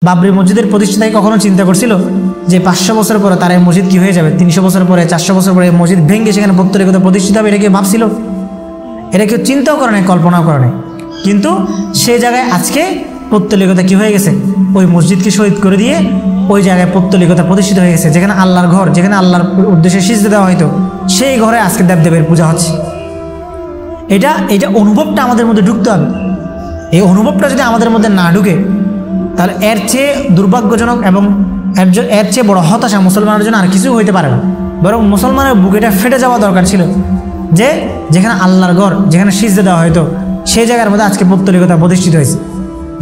বাবরি মসজিদের প্রতিষ্ঠাতায় কখনো চিন্তা করছিল যে 500 বছর পরে তার এই মসজিদ কী হয়ে যাবে, 300 বছর পরে, 400 বছর পরে এই মসজিদ ভেঙে সেখানে পৌত্তলিকতা প্রতিষ্ঠিত হবে? এটা কেউ ভাবছিল? এটা কেউ চিন্তাও করে নাই, কল্পনাও করে নাই। কিন্তু সেই জায়গায় আজকে পৌত্তলিকতা কী হয়ে গেছে? ওই মসজিদকে শহীদ করে দিয়ে ওই জায়গায় পৌত্তলিকতা প্রতিষ্ঠিত হয়ে গেছে। যেখানে আল্লাহর ঘর, যেখানে আল্লাহর উদ্দেশ্যে সিজদা দেওয়া হয়তো, সেই ঘরে আজকে দেবদেবের পূজা হচ্ছে। এটা অনুভবটা আমাদের মধ্যে ঢুকতে হবে। এই অনুভবটা যদি আমাদের মধ্যে না ঢুকে, তাহলে এর চেয়ে দুর্ভাগ্যজনক এবং এর চেয়ে বড় হতাশা মুসলমানের জন্য আর কিছু হইতে পারে না। বরং মুসলমানের বুকেটা ফেটে যাওয়া দরকার ছিল যে যেখানে আল্লাহর ঘর, যেখানে সিজদা দেওয়া হয়তো, সেই জায়গার মধ্যে আজকে পৌত্তলিকতা প্রতিষ্ঠিত হয়েছে।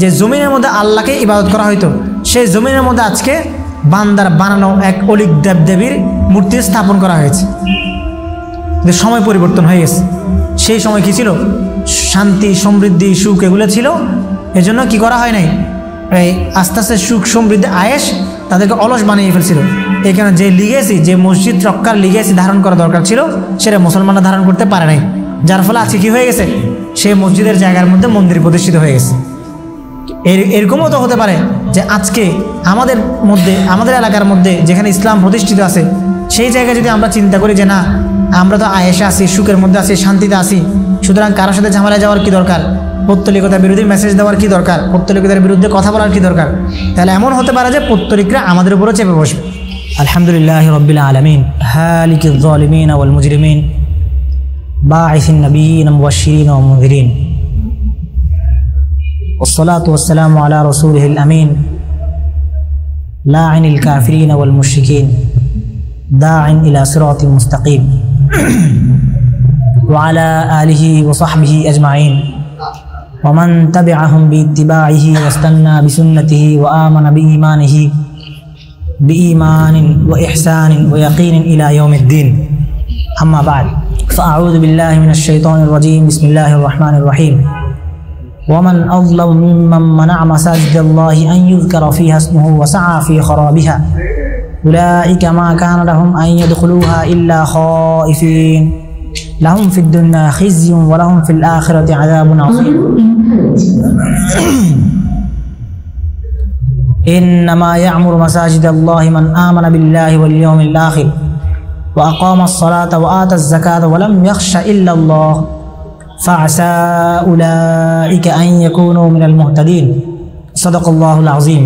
যে জমিনের মধ্যে আল্লাহকে ইবাদত করা হয়তো, সেই জমিনের মধ্যে আজকে বান্দার বানানো এক অলিক দেবদেবীর মূর্তি স্থাপন করা হয়েছে। সময় পরিবর্তন হয়ে গেছে। সেই সময় কি ছিল? শান্তি, সমৃদ্ধি, সুখ এগুলো ছিল। এজন্য কি করা হয় নাই? এই আস্তে আস্তে সুখ, সমৃদ্ধি, আয়েশ তাদেরকে অলস বানিয়ে ফেলছিল। এই কারণে যে লিগেসি, যে মসজিদ রক্ষার লিগেসি ধারণ করা দরকার ছিল, সেটা মুসলমানরা ধারণ করতে পারে নাই। যার ফলে আজকে কি হয়ে গেছে? সেই মসজিদের জায়গার মধ্যে মন্দির প্রতিষ্ঠিত হয়ে গেছে। এরকমও তো হতে পারে যে আজকে আমাদের মধ্যে, আমাদের এলাকার মধ্যে যেখানে ইসলাম প্রতিষ্ঠিত আছে, সেই জায়গায় যদি আমরা চিন্তা করি যে না, আমরা তো আয়েশে আছি, সুখের মধ্যে আছি, শান্তিতে আছি, সুতরাং কারোর সাথে ঝামেলা যাওয়ার কি দরকার? পৌত্তলিকতার বিরোধী মেসেজ দেওয়ার কি দরকার? পৌত্তলিকতার বিরুদ্ধে কথা বলার কি দরকার? তাহলে এমন হতে পারে যে পৌত্তলিকরা আমাদের উপরও চেপে বসবে। আলহামদুলিল্লাহি রাব্বিল আলামিন, হালিকিয যালিমিন ওয়াল মুজরিমিন, বাঈসিন নবিয়্যিন মুবাশশিরিন ওয়া মুনযিরিন, والصلاة والسلام على رسوله الأمين لاعن الكافرين والمشركين داع إلى صراط مستقيم وعلى آله وصحبه أجمعين ومن تبعهم باتباعه واستنى بسنته وآمن بإيمان وإحسان ويقين إلى يوم الدين. أما بعد، فأعوذ بالله من الشيطان الرجيم. بسم الله الرحمن الرحيم. ومن أظلم ممن منع مساجد الله أن يذكر فيها اسمه وسعى في خرابها أولئك ما كان لهم أن يدخلوها إلا خائفين لهم في الدنيا خزي ولهم في الآخرة عذاب عظيم. إنما يعمر مساجد الله من آمن بالله واليوم الآخر وأقام الصلاة وآتى الزكاة ولم يخش إلا الله فعسى أولئك أن يكونوا من المهتدين. صدق الله العظيم.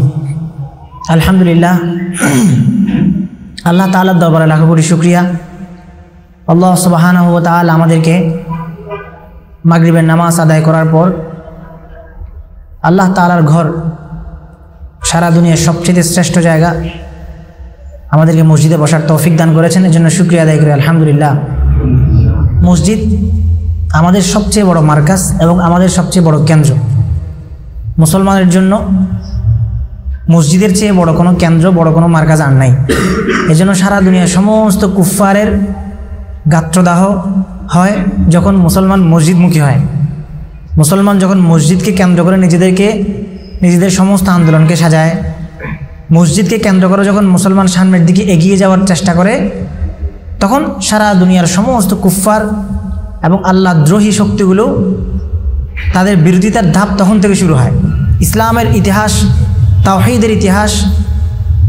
الحمد لله. আল্লাহ তাআলার দরবারে লাখো কোটি শুকরিয়া। আল্লাহ সুবহানাহু ওয়া তাআলা আমাদেরকে মাগরিবের নামাজ আদায় করার পর আল্লাহ তাআলার ঘর, সারা দুনিয়ার সবচেয়ে শ্রেষ্ঠ জায়গা, আমাদেরকে মসজিদে বসার তৌফিক দান করেছেন। এর জন্য শুকরিয়া আদায় করি আলহামদুলিল্লাহ। মসজিদ আমাদের সবচেয়ে বড় মার্কাজ এবং আমাদের সবচেয়ে বড় কেন্দ্র। মুসলমানের জন্য মসজিদের চেয়ে বড় কোনো কেন্দ্র, বড় কোনো মার্কাজ আর নাই। এজন্য সারা দুনিয়ার সমস্ত কুফফারের গাত্রদাহ হয় যখন মুসলমান মসজিদমুখী হয়। মুসলমান যখন মসজিদকে কেন্দ্র করে নিজেদের সমস্ত আন্দোলনকে সাজায়, মসজিদকে কেন্দ্র করে যখন মুসলমান সামনের দিকে এগিয়ে যাওয়ার চেষ্টা করে, তখন সারা দুনিয়ার সমস্ত কুফফার এবং আল্লাহ দ্রোহী শক্তিগুলো তাদের বিরোধিতার ধাপ তখন থেকে শুরু হয়। ইসলামের ইতিহাস, তাওহীদের ইতিহাস,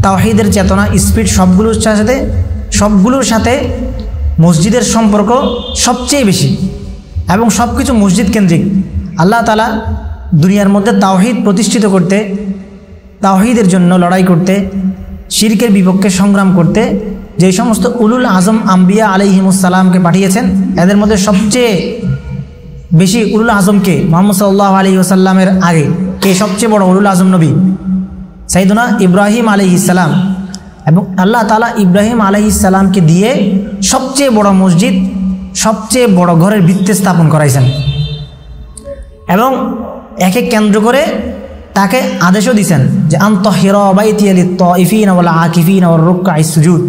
তাওহীদের চেতনা, স্পিড সবগুলোর সাথে মসজিদের সম্পর্ক সবচেয়ে বেশি এবং সব কিছু মসজিদ কেন্দ্রিক। আল্লাহ তাআলা দুনিয়ার মধ্যে তাওহীদ প্রতিষ্ঠিত করতে, তাওহীদের জন্য লড়াই করতে, শিরকের বিপক্ষে সংগ্রাম করতে যে সমস্ত উলুল আজম আম্বিয়া আলাইহিমুস সালামকে পাঠিয়েছেন, এদের মধ্যে সবচেয়ে বেশি উলুল আজমকে মুহাম্মদ সাল্লাল্লাহু আলাইহি ওয়াসাল্লামের আগে কে সবচেয়ে বড় উলুল আজম নবী? সাইয়েদুনা ইব্রাহিম আলাইহিস সালাম। এবং আল্লাহ তাআলা ইব্রাহিম আলাইহিস সালামকে দিয়ে সবচেয়ে বড় মসজিদ, সবচেয়ে বড় ঘরের ভিত্তি স্থাপন করাইছেন এবং একে কেন্দ্র করে তাকে আদেশও দিয়েছেন যে আনতাহিরা বাইতিয়া লিত-তাইফিনা ওয়াল আকিফিনা ওয়ার রুকআইস সুজুদ,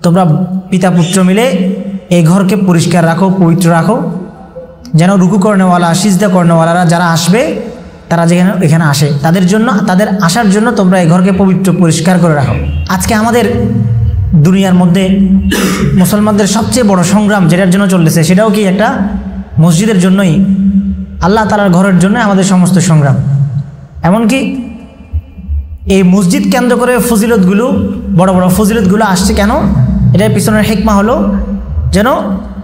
তোমরা পিতা পুত্র মিলে এই ঘরকে পরিষ্কার রাখো, পবিত্র রাখো, যেন রুকু কর্নেওয়ালা, সিজদা কর্নেওয়ালারা যারা আসবে তারা যেখানে এখানে আসে, তাদের আসার জন্য তোমরা এই ঘরকে পবিত্র পরিষ্কার করে রাখো। আজকে আমাদের দুনিয়ার মধ্যে মুসলমানদের সবচেয়ে বড় সংগ্রাম যেটার জন্য চলতেছে, সেটাও কি একটা মসজিদের জন্যই, আল্লাহ তাআলার ঘরের জন্য আমাদের সমস্ত সংগ্রাম। এমনকি এই মসজিদ কেন্দ্র করে ফজিলতগুলো, বড় বড় ফজিলতগুলো আসছে কেন? এটার পিছনের হিকমা হলো যেন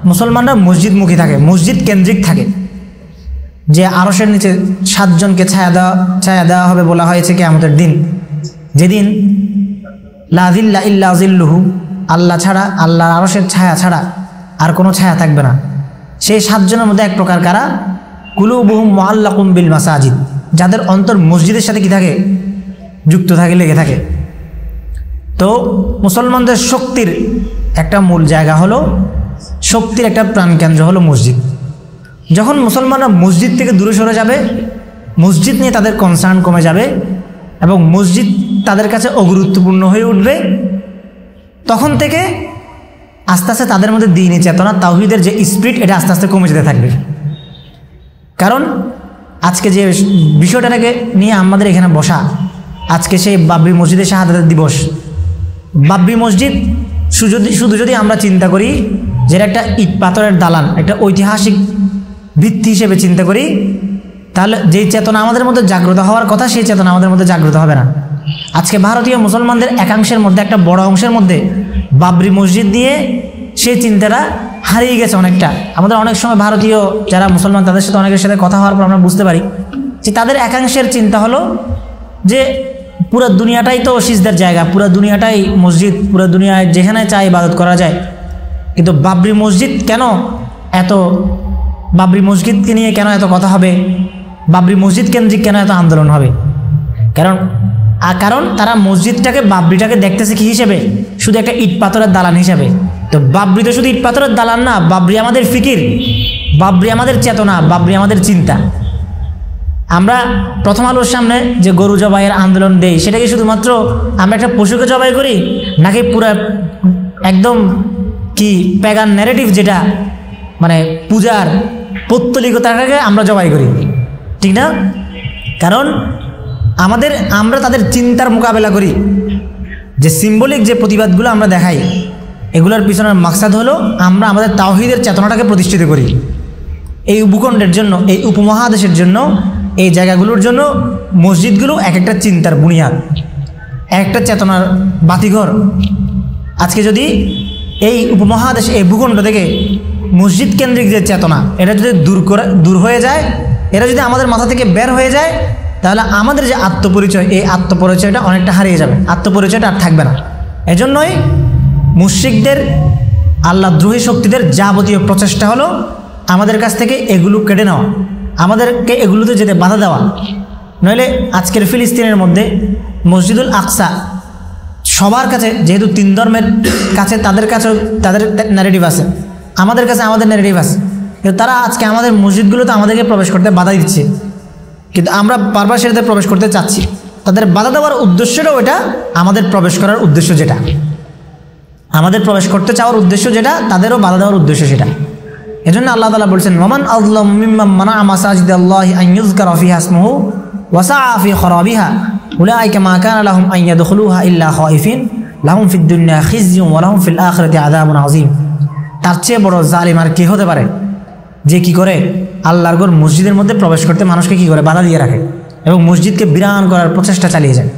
মুসলমানরা মসজিদমুখী থাকে, মসজিদ কেন্দ্রিক থাকে। যে আরশের নিচে 7 জনকে ছায়া দেওয়া হবে বলা হয়েছে কিয়ামতের দিন, যেদিন লা যিল্লা ইল্লা যিল্লুহু, আল্লাহ ছাড়া, আল্লাহর আরশের ছায়া ছাড়া আর কোনো ছায়া থাকবে না। সেই 7 জনের মধ্যে এক প্রকার কারা? কুলুবুহুম মুআল্লাকুম বিল মাসাজিদ, যাদের অন্তর মসজিদের সাথে কি থাকে? যুক্ত থাকে, লেগে থাকে। তো মুসলমানদের শক্তির একটা মূল জায়গা হলো, শক্তির একটা প্রাণকেন্দ্র হলো মসজিদ। যখন মুসলমানরা মসজিদ থেকে দূরে সরে যাবে, মসজিদ নিয়ে তাদের কনসার্ন কমে যাবে এবং মসজিদ তাদের কাছে অগুরুত্বপূর্ণ হয়ে উঠবে, তখন থেকে আস্তে আস্তে তাদের মধ্যে দ্বীনি চেতনা, তাওহীদের যে স্পিরিট, এটা আস্তে আস্তে কমে যেতে থাকবে। কারণ আজকে যে বিষয়টাকে নিয়ে আমাদের এখানে বসা, আজকে সেই বাবরি মসজিদের শাহাদাতের দিবস। বাবরি মসজিদ শুধু যদি আমরা চিন্তা করি যে একটা ইট পাথরের দালান, একটা ঐতিহাসিক ভিত্তি হিসেবে চিন্তা করি, তাহলে যেই চেতনা আমাদের মধ্যে জাগ্রত হওয়ার কথা, সেই চেতনা আমাদের মধ্যে জাগ্রত হবে না। আজকে ভারতীয় মুসলমানদের একাংশের মধ্যে, একটা বড় অংশের মধ্যে বাবরি মসজিদ দিয়ে সেই চিন্তাটা হারিয়ে গেছে অনেকটা। আমাদের অনেক সময় ভারতীয় যারা মুসলমান, তাদের সাথে অনেকের সাথে কথা হওয়ার পর আমরা বুঝতে পারি যে তাদের একাংশের চিন্তা হলো যে পুরো দুনিয়াটাই তো সিজদার জায়গা, পুরো দুনিয়াটাই মসজিদ, পুরো দুনিয়ায় যেখানে চাই ইবাদত করা যায়। কিন্তু বাবরি মসজিদ কেন এত, বাবরি মসজিদকে নিয়ে কেন এত কথা হবে, বাবরি মসজিদ কেন্দ্রিক কেন এত আন্দোলন হবে? কারণ তারা মসজিদটাকে, বাবরিটাকে দেখতেছে কি হিসেবে? শুধু একটা ইট পাথরের দালান হিসাবে। তো বাবরি তো শুধু ইট পাথরের দালান না, বাবরি আমাদের ফিকির, বাবরি আমাদের চেতনা, বাবরি আমাদের চিন্তা। আমরা প্রথম আলোর সামনে যে গরু জবাইয়ের আন্দোলন দেই, সেটা কি শুধুমাত্র আমরা একটা পশুকে জবাই করি, নাকি পুরা একদম কি প্যাগান ন্যারেটিভ, যেটা মানে পূজার পৌত্তলিকতাটাকে আমরা জবাই করি, ঠিক না? কারণ আমরা তাদের চিন্তার মোকাবেলা করি, যে সিম্বলিক যে প্রতিবাদগুলো আমরা দেখাই, এগুলোর পিছনের মাকসাদ হলো আমরা আমাদের তাওহীদের চেতনাটাকে প্রতিষ্ঠিত করি। এই ভূখণ্ডের জন্য, এই উপমহাদেশের জন্য, এই জায়গাগুলোর জন্য মসজিদগুলো এক একটা চিন্তার বুনিয়াদ, একটা চেতনার বাতিঘর। আজকে যদি এই উপমহাদেশ, এই ভূখণ্ড থেকে মসজিদ কেন্দ্রিক যে চেতনা, এটা যদি দূর হয়ে যায়, এটা যদি আমাদের মাথা থেকে বের হয়ে যায়, তাহলে আমাদের যে আত্মপরিচয়, এই আত্মপরিচয়টা অনেকটা হারিয়ে যাবে, আত্মপরিচয়টা আর থাকবে না। এজন্যই মুশরিকদের, আল্লাহদ্রোহী শক্তিদের যাবতীয় প্রচেষ্টা হলো আমাদের কাছ থেকে এগুলো কেটে নেওয়া, আমাদেরকে এগুলোতে যেতে বাধা দেওয়া। নইলে আজকের ফিলিস্তিনের মধ্যে মসজিদুল আকসা সবার কাছে, যেহেতু 3 ধর্মের কাছে, তাদের কাছেও তাদের ন্যারেটিভ আছে, আমাদের কাছে আমাদের ন্যারেটিভ আছে, কিন্তু তারা আজকে আমাদের মসজিদগুলোতে আমাদেরকে প্রবেশ করতে বাধা দিচ্ছে, কিন্তু আমরা বারবার সেটাতে প্রবেশ করতে চাচ্ছি। তাদের বাধা দেওয়ার উদ্দেশ্যটাও এটা, আমাদের প্রবেশ করার উদ্দেশ্য যেটা, আমাদের প্রবেশ করতে চাওয়ার উদ্দেশ্য যেটা, তাদেরও বাধা দেওয়ার উদ্দেশ্য সেটা। এজন্য আল্লাহ তাআলা বলছেন, ওয়ামান আযলামু মিম্মান মানাআ মাসাজিদাল্লাহি আন ইউযকারা ফিহা ইসমুহু ওয়া সাআ ফি খরাবিহা উলাইকা মা কানা লাহুম আন ইয়াদখুলুহা ইল্লা খায়ফিন লাহুম ফিদ দুনিয়া খিজয়ুন ওয়া লাহুম ফিল আখিরাতি আযাবুন আযীম। তার চেয়ে বড় জালিম আর কে হতে পারে, যে কি করে আল্লাহর ঘর মসজিদের মধ্যে প্রবেশ করতে মানুষকে কি করে বাধা দিয়ে রাখে এবং মসজিদকে বিরান করার প্রচেষ্টা চালিয়ে যায়।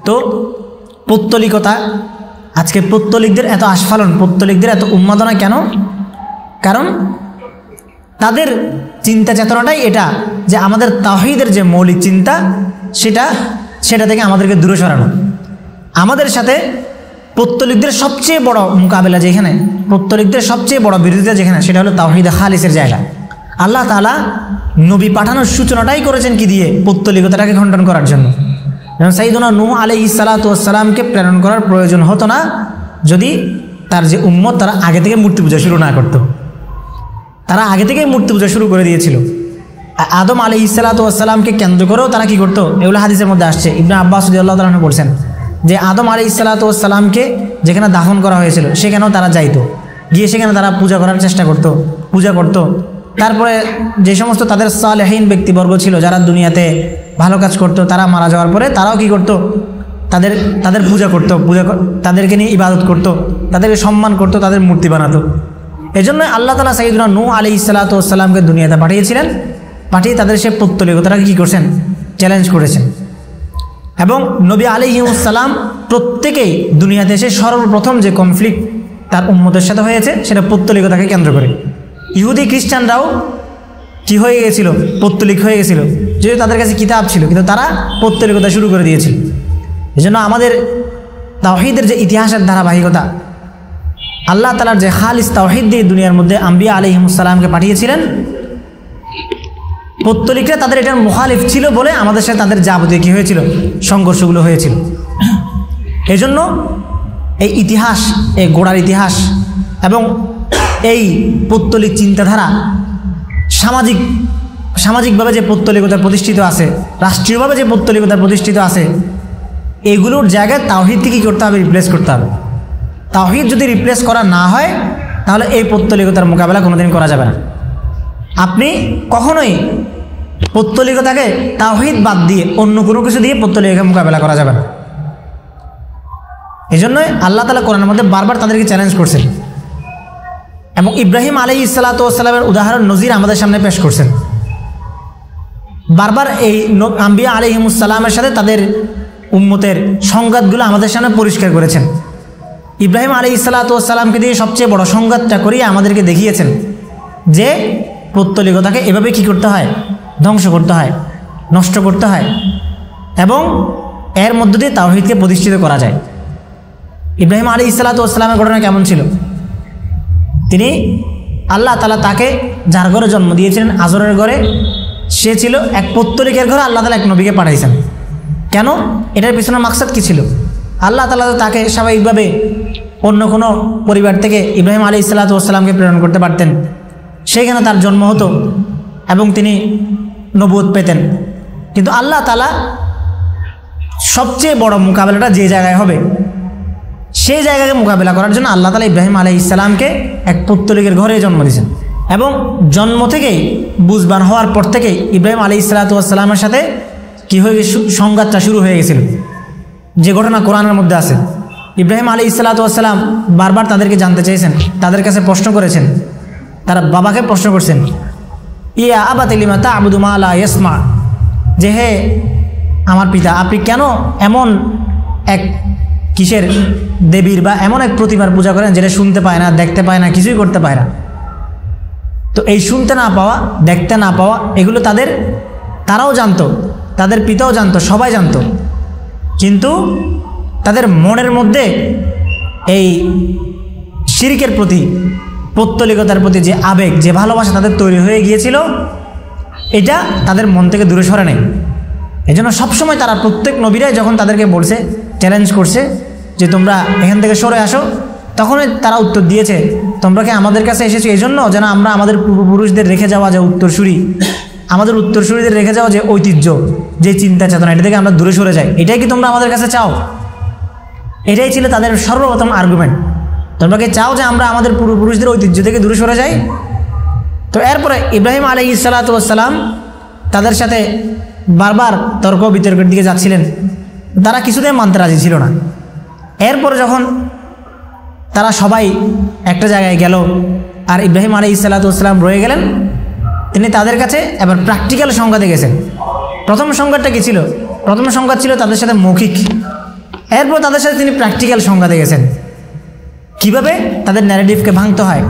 তো পৌত্তলিকতা, আজকে পৌত্তলিকদের এত আস্ফালন, পৌত্তলিকদের এত উন্মাদনা কেন? কারণ তাদের চিন্তা চেতনাটাই এটা, যে আমাদের তাওহীদের যে মৌলিক চিন্তা, সেটা থেকে আমাদেরকে দূরে সরানো। আমাদের সাথে পৌত্তলিকদের সবচেয়ে বড় মোকাবেলা যেখানে, পৌত্তলিকদের সবচেয়ে বড় বিরোধিতা যেখানে, সেটা হলো তাওহীদে খালিসের জায়গা। আল্লাহ তাআলা নবী পাঠানোর সূচনাটাই করেছেন কি দিয়ে? পৌত্তলিকতাটাকে খণ্ডন করার জন্য। যেমন সাইয়্যিদুনা নূহ আলাইহিস সালাতু ওয়াস সালামকে প্রেরণ করার প্রয়োজন হতো না যদি তার যে উম্মত, তারা আগে থেকে মূর্তি পূজা শুরু না করতো। তারা আগে থেকেই মূর্তি পূজা শুরু করে দিয়েছিল। আদম আলাইহিস সালাতু ওয়াস সালামকে কেন্দ্র করেও তারা কি করতো? এগুলো হাদিসের মধ্যে আসছে। ইবনে আব্বাস রাদিয়াল্লাহু তাআলা আনহু বলছেন যে আদম আলাইহিস সালাতু ওয়াস সালামকে যেখানে দাফন করা হয়েছিল, সেখানেও তারা যাইতো, গিয়ে সেখানে তারা পূজা করার চেষ্টা করতো, পূজা করতো। তারপরে যে সমস্ত তাদের সালেহীন ব্যক্তিবর্গ ছিল, যারা দুনিয়াতে ভালো কাজ করতো, তারা মারা যাওয়ার পরে তারাও কি করতো? তাদের পূজা করতো, তাদেরকে নিয়ে ইবাদত করতো, তাদেরকে সম্মান করতো, তাদের মূর্তি বানাতো। এজন্য আল্লাহ তাআলা সাইয়্যিদুনা নূহ আলাইহিস সালাতু ওয়াস সালামকে দুনিয়াতে পাঠিয়েছিলেন, পাঠিয়ে তাদের সে পৌত্তলিকতাটাকে কী করছেন? চ্যালেঞ্জ করেছেন। এবং নবী আলাইহিস সালাম প্রত্যেকেই দুনিয়াতে এসে সর্বপ্রথম যে কনফ্লিক্ট তার উম্মতের সাথে হয়েছে সেটা পৌত্তলিকতাকে কেন্দ্র করে। ইহুদি খ্রিস্টানরাও কি হয়ে গেছিল? পৌত্তলিক হয়ে গেছিল, যদিও তাদের কাছে কিতাব ছিল, কিন্তু তারা পৌত্তলিকতা শুরু করে দিয়েছিল। এই জন্য আমাদের তাওহীদের যে ইতিহাসের ধারাবাহিকতা, আল্লাহ তাআলার যে খালিস তাওহীদ দিয়ে দুনিয়ার মধ্যে আম্বিয়া আলাইহিস সালামকে পাঠিয়েছিলেন, পৌত্তলিকরা তাদের এটার মুখালিফ ছিল বলে আমাদের সাথে তাদের যাবতীয় কী হয়েছিল? সংঘর্ষগুলো হয়েছিল। এই জন্য এই ইতিহাস, এই গোড়ার ইতিহাস এবং এই পৌত্তলিক চিন্তাধারা সামাজিকভাবে যে পৌত্তলিকতা প্রতিষ্ঠিত আছে, রাষ্ট্রীয়ভাবে যে পৌত্তলিকতা প্রতিষ্ঠিত আছে, এইগুলোর জায়গায় তাওহীদকে কী করতে হবে? রিপ্লেস করতে হবে। তাওহীদ যদি রিপ্লেস করা না হয় তাহলে এই পৌত্তলিকতার মোকাবেলা কোনোদিন করা যাবে না। আপনি কখনোই পৌত্তলিকতাকে তাওহীদ বাদ দিয়ে অন্য কোনো কিছু দিয়ে পৌত্তলিকতাকে মোকাবেলা করা যাবে না। এই জন্যই আল্লাহ তাআলা কোরআনের মধ্যে বারবার তাদেরকে চ্যালেঞ্জ করছেন এবং ইব্রাহিম আলাইহিস সালাতু ওয়াস সালামের উদাহরণ নজির আমাদের সামনে পেশ করছেন। বারবার এই আম্বিয়া আলাইহিস সালামের সাথে তাদের উম্মতের সংঘাতগুলো আমাদের সামনে পরিষ্কার করেছেন। ইব্রাহিম আলাইহিস সালাতু ওয়াস সালামকে দিয়ে সবচেয়ে বড় সংঘাতটা করিয়ে আমাদেরকে দেখিয়েছেন যে পৌত্তলিকতাকে এভাবে কি করতে হয়? ধ্বংস করতে হয়, নষ্ট করতে হয় এবং এর মধ্য দিয়ে তাওহীদকে প্রতিষ্ঠিত করা যায়। ইব্রাহিম আলাইহিস সালাতু ওয়াস সালামের ঘটনা কেমন ছিল? তিনি আল্লাহ তাআলা তাকে যার ঘরে জন্ম দিয়েছিলেন, আজরের ঘরে, সে ছিল এক পৌত্তলিকের ঘরে আল্লাহ তাআলা এক নবীকে পাঠাইছেন। কেন? এটার পিছনে মাকসাদ কী ছিল? আল্লাহ তাআলা তাকে স্বাভাবিকভাবে অন্য কোনো পরিবার থেকে ইব্রাহিম আলাইহিস সালাতু ওয়াস সালামকে প্রেরণ করতে পারতেন, সেইখানে তার জন্ম হতো এবং তিনি নবুয়ত পেতেন। কিন্তু আল্লাহ তাআলা সবচেয়ে বড় মোকাবেলাটা যে জায়গায় হবে সেই জায়গাকে মোকাবেলা করার জন্য আল্লাহ তাআলা ইব্রাহিম আলাইহিস সালামকে এক পৌত্তলিকের ঘরে জন্ম দিয়েছেন এবং জন্ম থেকেই বুঝবান হওয়ার পর থেকেই ইব্রাহিম আলাইহিস সালাতু ওয়াস সালামের সাথে কী হয়ে গেছে? সংঘাতটা শুরু হয়ে গেছিল, যে ঘটনা কোরআনের মধ্যে আছে। ইব্রাহিম আলাইহিস সালাতু ওয়াস সালাম বারবার তাদেরকে জানতে চেয়েছেন, তাদের কাছে প্রশ্ন করেছেন, তারা বাবাকে প্রশ্ন করছেন, ইয়া আবাতি লিমা তা'বুদু মা লা ইয়াসমা, যে হে আমার পিতা, আপনি কেন এমন এক কিসের দেবীর বা এমন এক প্রতিমার পূজা করেন যেটা শুনতে পায় না, দেখতে পায় না, কিছুই করতে পায় না? তো এই শুনতে না পাওয়া, দেখতে না পাওয়া, এগুলো তারাও জানতো, তাদের পিতাও জানতো, সবাই জানতো, কিন্তু তাদের মনের মধ্যে এই শিরকের প্রতি, পৌত্তলিকতার প্রতি যে আবেগ, যে ভালোবাসা তাদের তৈরি হয়ে গিয়েছিল, এটা তাদের মন থেকে দূরে সরে নেই। এই জন্য সবসময় তারা, প্রত্যেক নবীরাই যখন তাদেরকে বলছে, চ্যালেঞ্জ করছে যে তোমরা এখান থেকে সরে আসো, তখনই তারা উত্তর দিয়েছে, তোমরা কি আমাদের কাছে এসেছো এই জন্য যেন আমরা আমাদের পূর্বপুরুষদের রেখে যাওয়া যে উত্তরসূরি, আমাদের উত্তরসূরিদের রেখে যাওয়া যে ঐতিহ্য, যে চিন্তা চেতনা, এটা থেকে আমরা দূরে সরে যাই, এটাই কি তোমরা আমাদের কাছে চাও? এটাই ছিল তাদের সর্বপ্রথম আর্গুমেন্ট। তোমরা কি চাও যে আমরা আমাদের পূর্বপুরুষদের ঐতিহ্য থেকে দূরে সরে যাই? তো এরপরে ইব্রাহিম আলাইহিস সালাতু ওয়াস সালাম তাদের সাথে বারবার তর্ক বিতর্কের দিকে যাচ্ছিলেন, তারা কিছুতেই মানতে রাজি ছিল না। এরপরে যখন তারা সবাই একটা জায়গায় গেল আর ইব্রাহিম আলাইহিস সালাতু ওয়াস সালাম রয়ে গেলেন, তিনি তাদের কাছে এবার প্র্যাকটিক্যাল সংঘাতে গেছেন। প্রথম সংঘাতটা কী ছিল? প্রথম সংঘাত ছিল তাদের সাথে মৌখিক, এরপর তাদের সাথে তিনি প্র্যাকটিক্যাল সংঘাতে গেছেন। কিভাবে তাদের ন্যারেটিভকে ভাঙতে হয়,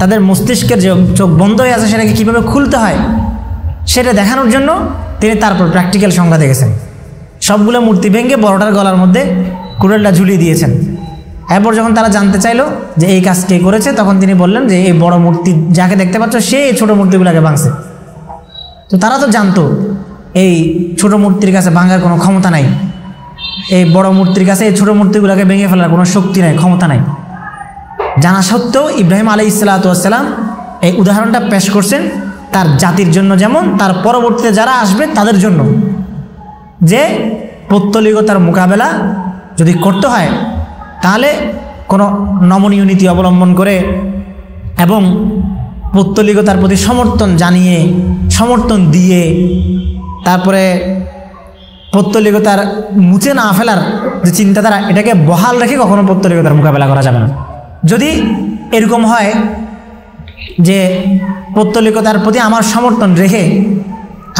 তাদের মস্তিষ্কের যে চোখ বন্ধ হয়ে আছে সেটাকে কীভাবে খুলতে হয়, সেটা দেখানোর জন্য তিনি তারপর প্র্যাকটিক্যাল সংঘাতে গেছেন। সবগুলো মূর্তি ভেঙে বড়টার গলার মধ্যে কুড়ালটা ঝুলিয়ে দিয়েছেন। এরপর যখন তারা জানতে চাইলো যে এই কাজ কে করেছে, তখন তিনি বললেন যে এই বড় মূর্তি যাকে দেখতে পাচ্ছ সে এই ছোটো মূর্তিগুলোকে ভাঙছে। তো তারা তো জানতো এই ছোটো মূর্তির কাছে ভাঙার কোনো ক্ষমতা নাই, এই বড় মূর্তির কাছে এই ছোটো মূর্তিগুলোকে ভেঙে ফেলার কোনো শক্তি নাই, ক্ষমতা নাই। জানা সত্ত্বেও ইব্রাহিম আলাইহিস সালাতু ওয়াস সালাম এই উদাহরণটা পেশ করছেন তার জাতির জন্য, যেমন তার পরবর্তীতে যারা আসবে তাদের জন্য, যে পৌত্তলিকতার মোকাবেলা যদি করতে হয় তাহলে কোনো নমনীয় নীতি অবলম্বন করে এবং পৌত্তলিকতার প্রতি সমর্থন জানিয়ে, সমর্থন দিয়ে, তারপরে পৌত্তলিকতার মুছে না ফেলার যে চিন্তাধারা, এটাকে বহাল রেখে কখনো পৌত্তলিকতার মোকাবেলা করা যাবে না। যদি এরকম হয় যে পৌত্তলিকতার প্রতি আমার সমর্থন রেখে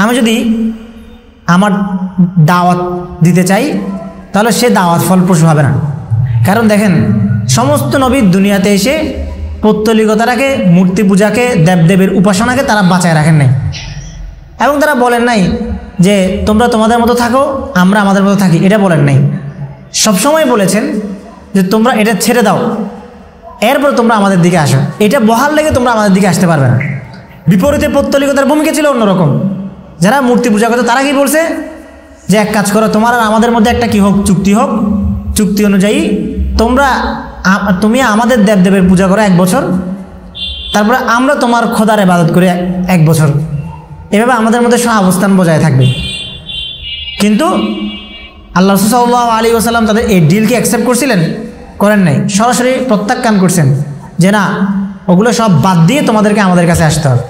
আমি যদি আমার দাওয়াত দিতে চাই, তাহলে সে দাওয়াত ফলপ্রসূ হবে না। কারণ দেখেন, সমস্ত নবী দুনিয়াতে এসে পৌত্তলিকতাটাকে, মূর্তি পূজাকে, দেবদেবীর উপাসনাকে তারা বাঁচায় রাখেন নাই। এবং তারা বলেন নাই যে তোমরা তোমাদের মতো থাকো, আমরা আমাদের মতো থাকি, এটা বলেন নাই। সবসময় বলেছেন যে তোমরা এটা ছেড়ে দাও, এরপর তোমরা আমাদের দিকে আসো। এটা বহাল লেগে তোমরা আমাদের দিকে আসতে পারবে না। বিপরীতে পৌত্তলিকতার ভূমিকা ছিল অন্যরকম। যারা মূর্তি পূজা করতো তারা কি বলছে যে এক কাজ করো, তোমার আর আমাদের মধ্যে একটা কি হোক, চুক্তি হোক, চুক্তি অনুযায়ী তুমি আমাদের দেবদেবের পূজা করো 1 বছর, তারপরে আমরা তোমার খোদার ইবাদত করি 1 বছর। এভাবে আমাদের মধ্যে সহাবস্থান বজায় থাকবে। কিন্তু আল্লাহ রাসূল সাল্লাল্লাহু আলাইহি ওয়াসাল্লাম তাদের এই ডিলকে অ্যাকসেপ্ট করছিলেন? করেন নাই। সরাসরি প্রত্যাখ্যান করছেন যে না, ওগুলো সব বাদ দিয়ে তোমাদেরকে আমাদের কাছে আসতে হবে।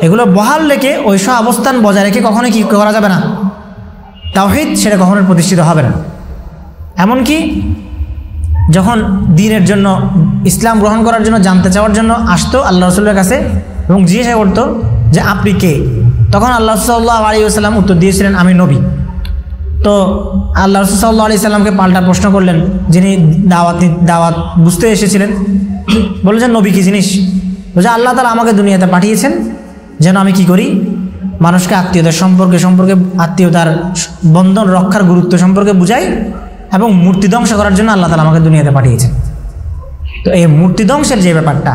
এগুলো বহাল রেখে ওই সহাবস্থান বজায় রেখে কখনোই কি করা যাবে না, তাওহীদ সেটা কখনোই প্রতিষ্ঠিত হবে না। এমনকি যখন দ্বীনের জন্য, ইসলাম গ্রহণ করার জন্য, জানতে চাওয়ার জন্য আসতো আল্লাহ রাসূলের কাছে এবং জিজ্ঞাসা করতো যে আপনি কে, তখন আল্লাহ সাল্লাল্লাহু আলাইহি ওয়াসাল্লাম উত্তর দিয়েছিলেন আমি নবী। তো আল্লাহ রাসূল সাল্লাল্লাহু আলাইহি সাল্লামকে পাল্টা প্রশ্ন করলেন যিনি দাওয়াত বুঝতে এসেছিলেন, বললেন নবী কি জিনিস? বলছে আল্লাহ তাআলা আমাকে দুনিয়াতে পাঠিয়েছেন যেন আমি কি করি, মানুষকে আত্মীয়তার সম্পর্কে আত্মীয়তার বন্ধন রক্ষার গুরুত্ব সম্পর্কে বুঝাই, এবং মূর্তি ধ্বংস করার জন্য আল্লাহ তাআলা আমাকে দুনিয়াতে পাঠিয়েছেন। তো এই মূর্তি ধ্বংসের যে ব্যাপারটা,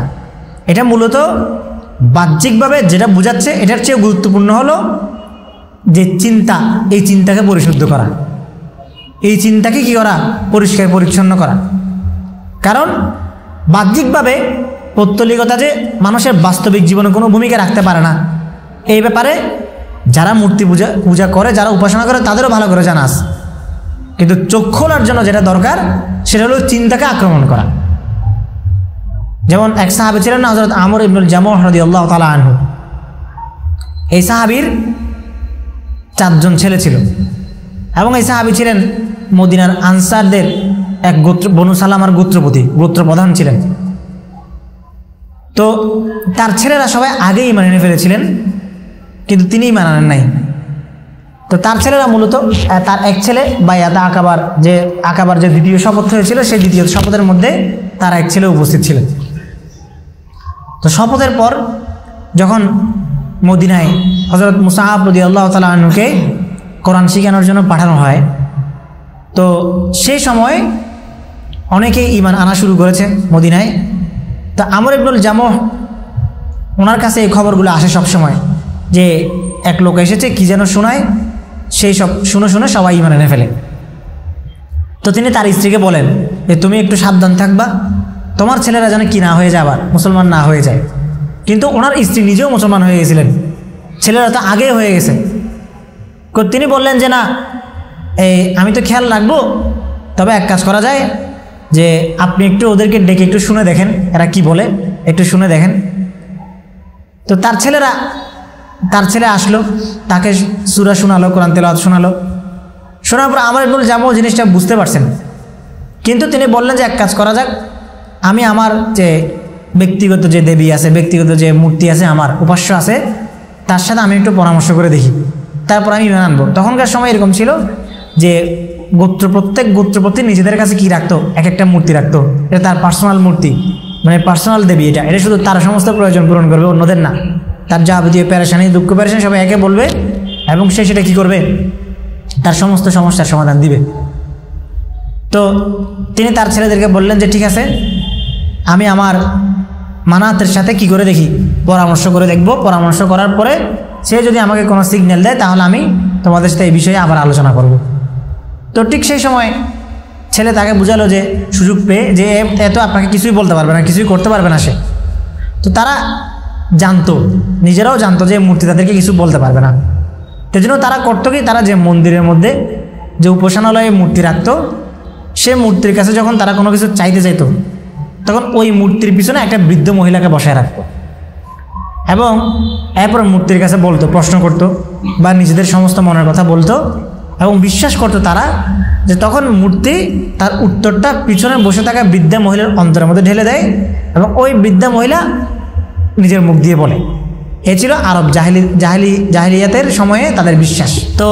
এটা মূলত বাহ্যিকভাবে যেটা বোঝাচ্ছে, এটার চেয়ে গুরুত্বপূর্ণ হলো যে চিন্তা, এই চিন্তাকে পরিশুদ্ধ করা, এই চিন্তাকে কি করা, পরিষ্কার পরিচ্ছন্ন করা। কারণ বাহ্যিকভাবে পৌত্তলিকতা যে মানুষের বাস্তবিক জীবনে কোনো ভূমিকা রাখতে পারে না, এই ব্যাপারে যারা মূর্তি পূজা করে, যারা উপাসনা করে, তাদেরও ভালো করে জানা আছে। কিন্তু চোখ খোলার জন্য যেটা দরকার সেটা হলো চিন্তাকে আক্রমণ করা। যেমন এক সাহাবী ছিলেন না, হযরত আমর ইবনুল জামুহ রাদিয়াল্লাহু তাআলা আনহু। এই সাহাবীর 4 জন ছেলে ছিল এবং এই সাহাবী ছিলেন মদিনার আনসারদের এক গোত্র, বনু সালামার গোত্রপ্রধান ছিলেন। তো তার ছেলেরা সবাই আগেই ইমান এনে ফেলেছিলেন, কিন্তু তিনি ইমান আনেন নাই। তো তার ছেলেরা মূলত, তার এক ছেলে বাইয়াত আকাবার যে দ্বিতীয় শপথ হয়েছিল, সেই দ্বিতীয় শপথের মধ্যে তার এক ছেলে উপস্থিত ছিলেন। তো শপথের পর যখন মদিনায় হযরত মুসআব রাদিয়াল্লাহু তাআলা আনহুকে কোরআন শিখানোর জন্য পাঠানো হয়, তো সেই সময় অনেকেই ঈমান আনা শুরু করেছে মদিনায়। তা আমর ইবনুল জামুহ, ওনার কাছে এই খবরগুলো আসে সবসময় যে এক লোক এসেছে, কি যেন শোনায়, সেই সব শুনে সবাই ঈমান এনে ফেলে। তো তিনি তার স্ত্রীকে বলেন যে তুমি একটু সাবধান থাকবা, তোমার ছেলেরা যেন কি না হয়ে যায়, আবার মুসলমান না হয়ে যায়। কিন্তু ওনার স্ত্রী নিজেও মুসলমান হয়ে গেছিলেন, ছেলেরা তো আগে হয়ে গেছে। তিনি বললেন যে না, আমি তো খেয়াল রাখবো, তবে এক কাজ করা যায় যে আপনি একটু ওদেরকে ডেকে একটু শুনে দেখেন এরা কি বলে, একটু শুনে দেখেন। তো তার ছেলে আসলো, তাকে সূরা শোনালো, কোরআন তেলাওয়াত শোনালো। শোনার পর আমর ইবনুল জামুহ জিনিসটা বুঝতে পারছেন, কিন্তু তিনি বললেন যে এক কাজ করা যাক, আমি আমার যে ব্যক্তিগত যে দেবী আছে, ব্যক্তিগত যে মূর্তি আছে, আমার উপাস্য আছে, তার সাথে আমি একটু পরামর্শ করে দেখি, তারপর আমি ঈমান আনবো। তখনকার সময় এরকম ছিল যে প্রত্যেক গোত্রপতি নিজেদের কাছে কি রাখতো, এক একটা মূর্তি রাখতো। এটা তার পার্সোনাল মূর্তি, মানে পার্সোনাল দেবী। এটা শুধু তার সমস্ত প্রয়োজন পূরণ করবে, অন্যদের না। তার যাবতীয় পেরেশানি, দুঃখ পেরেশানি সবাই একে বলবে এবং সে সেটা কী করবে, তার সমস্ত সমস্যার সমাধান দিবে। তো তিনি তার ছেলেদেরকে বললেন যে ঠিক আছে, আমি আমার মানাতের সাথে কি করে দেখি, পরামর্শ করে দেখব। পরামর্শ করার পরে সে যদি আমাকে কোনো সিগন্যাল দেয়, তাহলে আমি তোমাদের সাথে এই বিষয়ে আবার আলোচনা করব। তো ঠিক সেই সময় ছেলে তাকে বুঝালো যে সুযোগ পেয়ে যে এত আপনাকে কিছুই বলতে পারবে না, কিছুই করতে পারবে না সে। তো তারা জানতো, নিজেরাও জানতো যে মূর্তি তাদেরকে কিছু বলতে পারবে না। সেই জন্য তারা করতো কি, তারা যে মন্দিরের মধ্যে যে উপাসনালয়ে মূর্তি রাখতো, সে মূর্তির কাছে যখন তারা কোনো কিছু চাইতে চাইতো, তখন ওই মূর্তির পিছনে একটা বৃদ্ধ মহিলাকে বসায় রাখতো এবং এরপর মূর্তির কাছে বলতো, প্রশ্ন করতো বা নিজেদের সমস্ত মনের কথা বলতো, এবং বিশ্বাস করতো তারা যে তখন মূর্তি তার উত্তরটা পিছনে বসে থাকা বৃদ্ধা মহিলার অন্তরের মধ্যে ঢেলে দেয় এবং ওই বৃদ্ধা মহিলা নিজের মুখ দিয়ে বলে। এ ছিল আরব জাহিলিয়াতের সময়ে তাদের বিশ্বাস। তো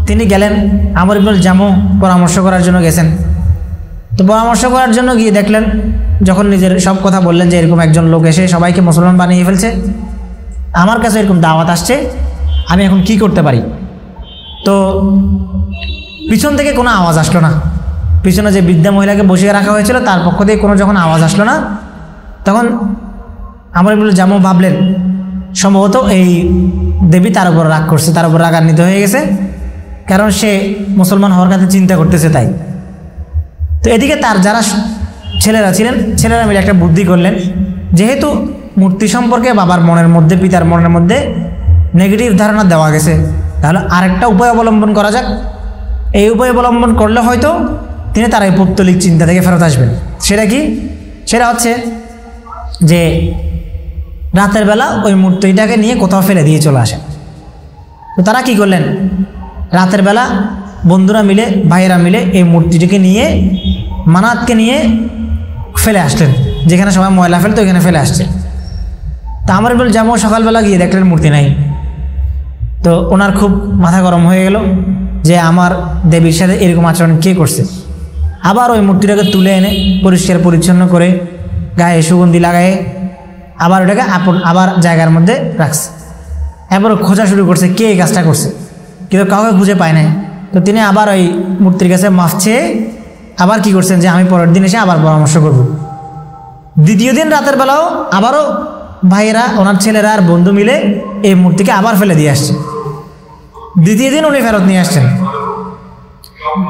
তিনি গেলেন, আমর ইবনুল জামু পরামর্শ করার জন্য গেছেন। তো পরামর্শ করার জন্য গিয়ে দেখলেন, যখন নিজের সব কথা বললেন যে এরকম একজন লোক এসে সবাইকে মুসলমান বানিয়ে ফেলছে, আমার কাছে এরকম দাওয়াত আসছে, আমি এখন কি করতে পারি? তো পিছন থেকে কোনো আওয়াজ আসলো না। পিছনে যে বৃদ্ধা মহিলাকে বসিয়ে রাখা হয়েছিল তার পক্ষ থেকে কোনো যখন আওয়াজ আসলো না, তখন আমর ইবনুল জামু ভাবলেন সম্ভবত এই দেবী তার উপর রাগ করছে, তার উপর রাগান্বিত হয়ে গেছে, কারণ সে মুসলমান হওয়ার কথা চিন্তা করতেছে তাই। তো এদিকে তার যারা ছেলেরা ছিলেন, ছেলেরা মিলে একটা বুদ্ধি করলেন, যেহেতু মূর্তি সম্পর্কে বাবার মনের মধ্যে, পিতার মনের মধ্যে নেগেটিভ ধারণা দেওয়া গেছে, তাহলে আরেকটা উপায় অবলম্বন করা যাক। এই উপায় অবলম্বন করলে হয়তো তিনি তার এই পৌত্তলিক চিন্তা থেকে ফেরত আসবেন। সেটা কি? সেটা হচ্ছে যে রাতের বেলা ওই মূর্তিটাকে নিয়ে কোথাও ফেলে দিয়ে চলে আসেন। তো তারা কি করলেন, রাতের বেলা বন্ধুরা মিলে, ভাইয়েরা মিলে এই মূর্তিটিকে নিয়ে, মানাতকে নিয়ে ফেলে আসলেন, যেখানে সবাই ময়লা ফেলতো ওইখানে ফেলে আসছে। তা আমর ইবনুল জামু সকালবেলা গিয়ে দেখলেন মূর্তি নাই। তো ওনার খুব মাথা গরম হয়ে গেল যে আমার দেবীর সাথে এরকম আচরণ কে করছে। আবার ওই মূর্তিটাকে তুলে এনে পরিষ্কার পরিচ্ছন্ন করে গায়ে সুগন্ধি লাগায়ে আবার ওটাকে আবার জায়গার মধ্যে রাখছে। এরপর খোঁজা শুরু করছে কে এই কাজটা করছে, কিন্তু কাউকে খুঁজে পায় নাই। তো তিনি আবার ওই মূর্তির কাছে মাফ চেয়ে আবার কি করছেন যে আমি পরের দিন এসে আবার পরামর্শ করব। দ্বিতীয় দিন রাতের বেলাও আবারও ভাইয়েরা, ওনার ছেলেরা আর বন্ধু মিলে এই মূর্তিকে আবার ফেলে দিয়ে আসছে। দ্বিতীয় দিন উনি ফেরত নিয়ে আসছেন।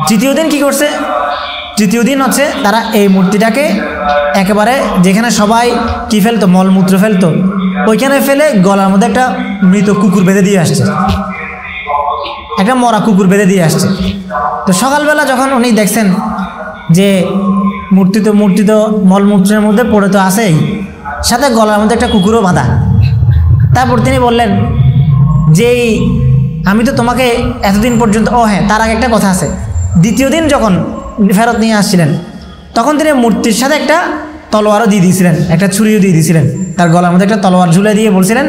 তৃতীয় দিন কি করছে? তৃতীয় দিন হচ্ছে তারা এই মূর্তিটাকে একেবারে যেখানে সবাই কি ফেলতো, মলমূত্র ফেলতো, ওইখানে ফেলে গলার মধ্যে একটা মৃত কুকুর বেঁধে দিয়ে আসছে, একটা মরা কুকুর বেঁধে দিয়ে আসছে। তো সকালবেলা যখন উনি দেখছেন যে মূর্তি তো মলমূত্রের মধ্যে পড়ে তো আসেই, সাথে গলার মধ্যে একটা কুকুরও বাঁধা। তারপর তিনি বললেন যে আমি তো তোমাকে এতদিন পর্যন্ত, ও হ্যাঁ তার আগে একটা কথা আছে, দ্বিতীয় দিন যখন ফেরত নিয়ে আসছিলেন তখন তিনি মূর্তির সাথে একটা তলোয়ারও দিয়ে দিয়েছিলেন, একটা ছুরিও দিয়ে দিয়েছিলেন, তার গলার মধ্যে একটা তলোয়ার ঝুলে দিয়ে বলছিলেন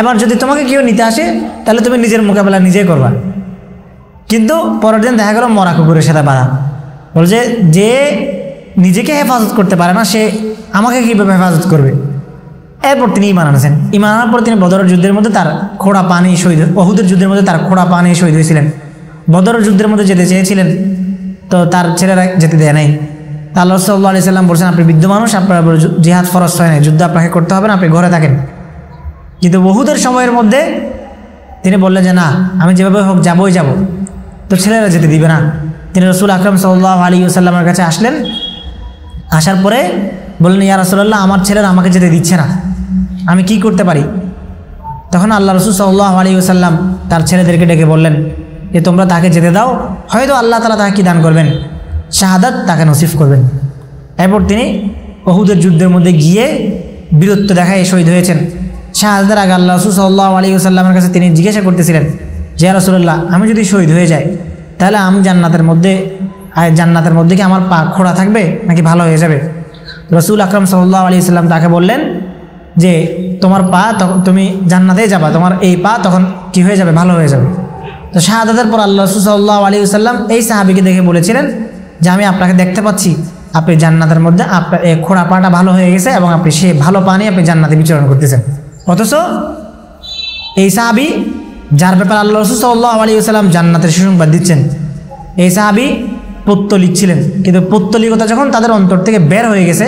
এবার যদি তোমাকে কেউ নিতে আসে তাহলে তুমি নিজের মোকাবেলা নিজে করবা। কিন্তু পরের দিন দেখা গেল মরা কুকুরের সাথে বাঁধা। বলছে যে নিজেকে হেফাজত করতে পারে না সে আমাকে কীভাবে হেফাজত করবে। এরপর তিনি ঈমান আনছেন। ঈমান আনার পর তিনি বদরের যুদ্ধের মধ্যে তার খোড়া পানি শহীদ, উহুদের যুদ্ধের মধ্যে তার খোড়া পানি শহীদ হয়েছিলেন। বদরের যুদ্ধের মধ্যে যেতে চেয়েছিলেন, তো তার ছেলেরা যেতে দেয় নাই। তা আল্লাহ সাল্লাল্লাহু আলাইহি সাল্লাম বলছেন আপনি বৃদ্ধ মানুষ, আপনার জিহাদ ফরজ হয় নাই, যুদ্ধ আপনাকে করতে হবে না, আপনি ঘরে থাকেন। কিন্তু উহুদের সময়ের মধ্যে তিনি বললেন যে না, আমি যেভাবে হোক যাবই যাব। তো ছেলেরা যেতে দিবে না। তিনি রাসূল আকরাম সাল্লাল্লাহু আলাইহি ওয়াসাল্লামের কাছে আসলেন। আসার পরে বললেন ইয়া রাসূলুল্লাহ, আমার ছেলেরা আমাকে যেতে দিচ্ছে না, আমি কি করতে পারি? তখন আল্লাহ রাসূল সাল্লাল্লাহু আলাইহি ওয়াসাল্লাম তার ছেলেদেরকে ডেকে বললেন যে তোমরা তাকে যেতে দাও, হয়তো আল্লাহ তাআলা তাকে কি দান করবেন, শাহাদাত তাকে নসিব করবেন। এরপর তিনি উহুদের যুদ্ধের মধ্যে গিয়ে বীরত্ব দেখায় শহীদ হয়েছেন। শাহাদাতের আগে আল্লাহ রাসূল সাল্লাল্লাহু আলাইহি ওয়াসাল্লামের কাছে তিনি জিজ্ঞাসা করতেছিলেন যে ইয়া রাসূলুল্লাহ, আমি যদি শহীদ হয়ে যাই তাহলে আমি জান্নাতের মধ্যে কি আমার পা খোড়া থাকবে নাকি ভালো হয়ে যাবে? রাসূল আকরাম সাল্লাল্লাহু আলাইহি ওয়াসাল্লাম তাকে বললেন যে তোমার পা তখন তুমি জান্নাতেই যাবা, তোমার এই পা তখন কি হয়ে যাবে, ভালো হয়ে যাবে। তো শাহাদাতের পর আল্লাহ রাসূল সাল্লাল্লাহু আলাইহি ওয়াসাল্লাম এই সাহাবীকে দেখে বলেছিলেন যে আমি আপনাকে দেখতে পাচ্ছি আপনি জান্নাতের মধ্যে, আপনার এই খোড়া পাটা ভালো হয়ে গেছে এবং আপনি সে ভালো পা নিয়ে আপনি জান্নাতে বিচরণ করতেছেন। অথচ এই সাহাবী যার ব্যাপারে আল্লাহ রাসূল সাল্লাল্লাহু আলাইহি ওয়াসাল্লাম জান্নাতের সুসংবাদ দিচ্ছেন, এই সাহাবী পৌত্তলিক ছিলেন, কিন্তু পৌত্তলিকতা যখন তাদের অন্তর থেকে বের হয়ে গেছে,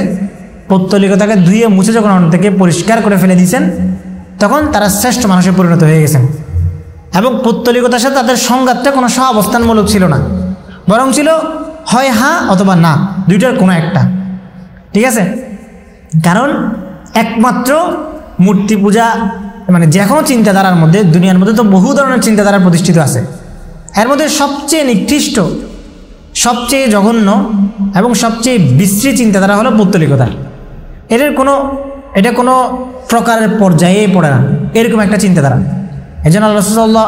পৌত্তলিকতাকে ধুয়ে মুছে যখন অন্তর থেকে পরিষ্কার করে ফেলে দিয়েছেন, তখন তারা শ্রেষ্ঠ মানুষে পরিণত হয়ে গেছেন। এবং পৌত্তলিকতার সাথে তাদের সংঘাতটা কোনো সহাবস্থানমূলক ছিল না, বরং ছিল হয় হ্যাঁ অথবা না, দুইটার কোনো একটা। ঠিক আছে? কারণ একমাত্র মূর্তি পূজা মানে যে কোনো চিন্তাধারার মধ্যে, দুনিয়ার মধ্যে তো বহু ধরনের চিন্তাধারা প্রতিষ্ঠিত আছে, এর মধ্যে সবচেয়ে নিকৃষ্ট, সবচেয়ে জঘন্য এবং সবচেয়ে বিশ্রী চিন্তাধারা হলো পৌত্তলিকতা। এটা কোনো প্রকারের পর্যায়ে পড়ে না, এরকম একটা চিন্তাধারা। এই জন্য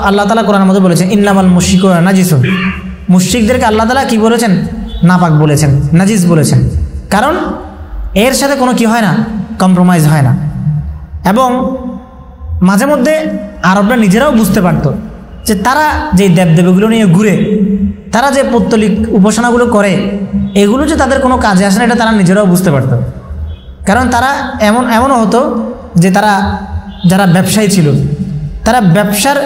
আল্লাহ তাআলা কোরআনের মধ্যে বলেছেন ইন্নামাল মুশরিকুনা নাজিসুন, মুশরিকদেরকে আল্লাহ তাআলা কি বলেছেন, নাপাক বলেছেন, নাজিস বলেছেন। কারণ এর সাথে কোনো কি হয় না, কম্প্রোমাইজ হয় না। এবং মাঝে মধ্যে আরবরা নিজেরাও বুঝতে পারতো যে তারা যে দেবদেবীগুলো নিয়ে ঘুরে, তারা যে পৌত্তলিক উপাসনাগুলো করে, এগুলো যে তাদের কোনো কাজে আসে না, এটা তারা নিজেরাও বুঝতে পারত। কারণ তারা এমনও হতো যে তারা যারা ব্যবসায়ী ছিল, তারা ব্যবসার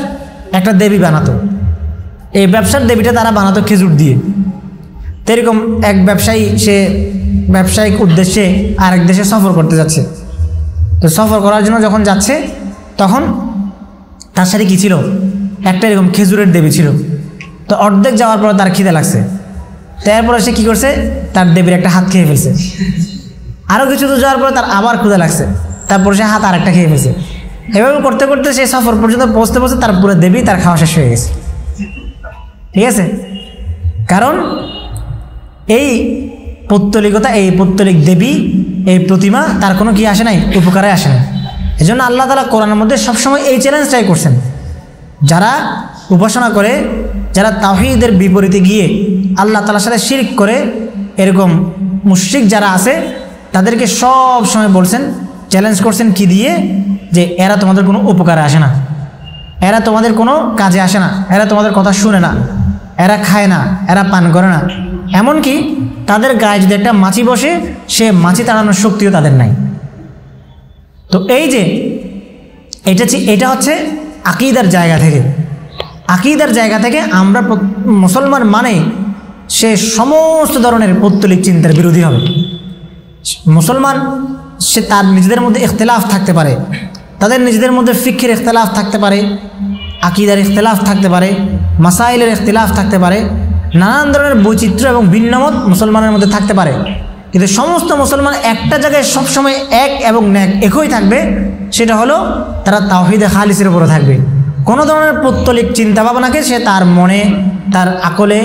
একটা দেবী বানাতো। এই ব্যবসার দেবীটা তারা বানাতো খেজুর দিয়ে। তো এরকম এক ব্যবসায়ী, সে ব্যবসায়িক উদ্দেশ্যে আরেক দেশে সফর করতে যাচ্ছে। তো সফর করার জন্য যখন যাচ্ছে, তখন তার সাথে কী ছিল, একটা এরকম খেজুরের দেবী ছিল। তো অর্ধেক যাওয়ার পর তার খিদে লাগছে, তারপরে সে কী করছে, তার দেবীর একটা হাত খেয়ে ফেলছে। আরও কিছু দূর যাওয়ার পরে তার আবার ক্ষুদা লাগছে, তারপর সে হাত আরেকটা খেয়ে ফেলছে। এভাবে করতে করতে সে সফর পর্যন্ত পৌঁছতে পৌঁছতে তার পুরো দেবী তার খাওয়া শেষ হয়ে গেছে। ঠিক আছে, কারণ এই পৌত্তলিকতা, এই পৌত্তলিক দেবী, এই প্রতিমা তার কোনো কি আসে নাই, উপকারে আসে নাই। এই জন্য আল্লাহ তাআলা কোরআনের মধ্যে সবসময় এই চ্যালেঞ্জটাই করছেন, যারা উপাসনা করে, যারা তাওহীদের বিপরীতে গিয়ে আল্লাহ তাআলার সাথে শিরক করে, এরকম মুশরিক যারা আছে, তাদেরকে সব সময় বলছেন, চ্যালেঞ্জ করছেন কি দিয়ে, যে এরা তোমাদের কোনো উপকারে আসে না, এরা তোমাদের কোনো কাজে আসে না, এরা তোমাদের কথা শুনে না, এরা খায় না, এরা পান করে না। এমনকি তাদের গায়ে যদি একটা মাছি বসে, সে মাছি তাড়ানোর শক্তিও তাদের নাই। তো এই যে এটা হচ্ছে আকীদার জায়গা থেকে, আকীদার জায়গা থেকে আমরা মুসলমান মানে সে সমস্ত ধরনের পৌত্তলিক চিন্তার বিরোধী হবে। মুসলমান সে তার নিজেদের মধ্যে ইখতিলাফ থাকতে পারে, তাদের নিজেদের মধ্যে ফিকহের ইখতিলাফ থাকতে পারে, আকীদার ইখতিলাফ থাকতে পারে, মাসাইলের ইখতিলাফ থাকতে পারে, নানান ধরনের বৈচিত্র্য এবং ভিন্নমত মুসলমানের মধ্যে থাকতে পারে, কিন্তু সমস্ত মুসলমান একটা জায়গায় সবসময় এক এবং ন্যাক একই থাকবে, সেটা হলো তারা তাওহীদে খালিসের উপরে থাকবে। কোনো ধরনের পৌত্তলিক চিন্তাভাবনাকে সে তার মনে, তার আকলে,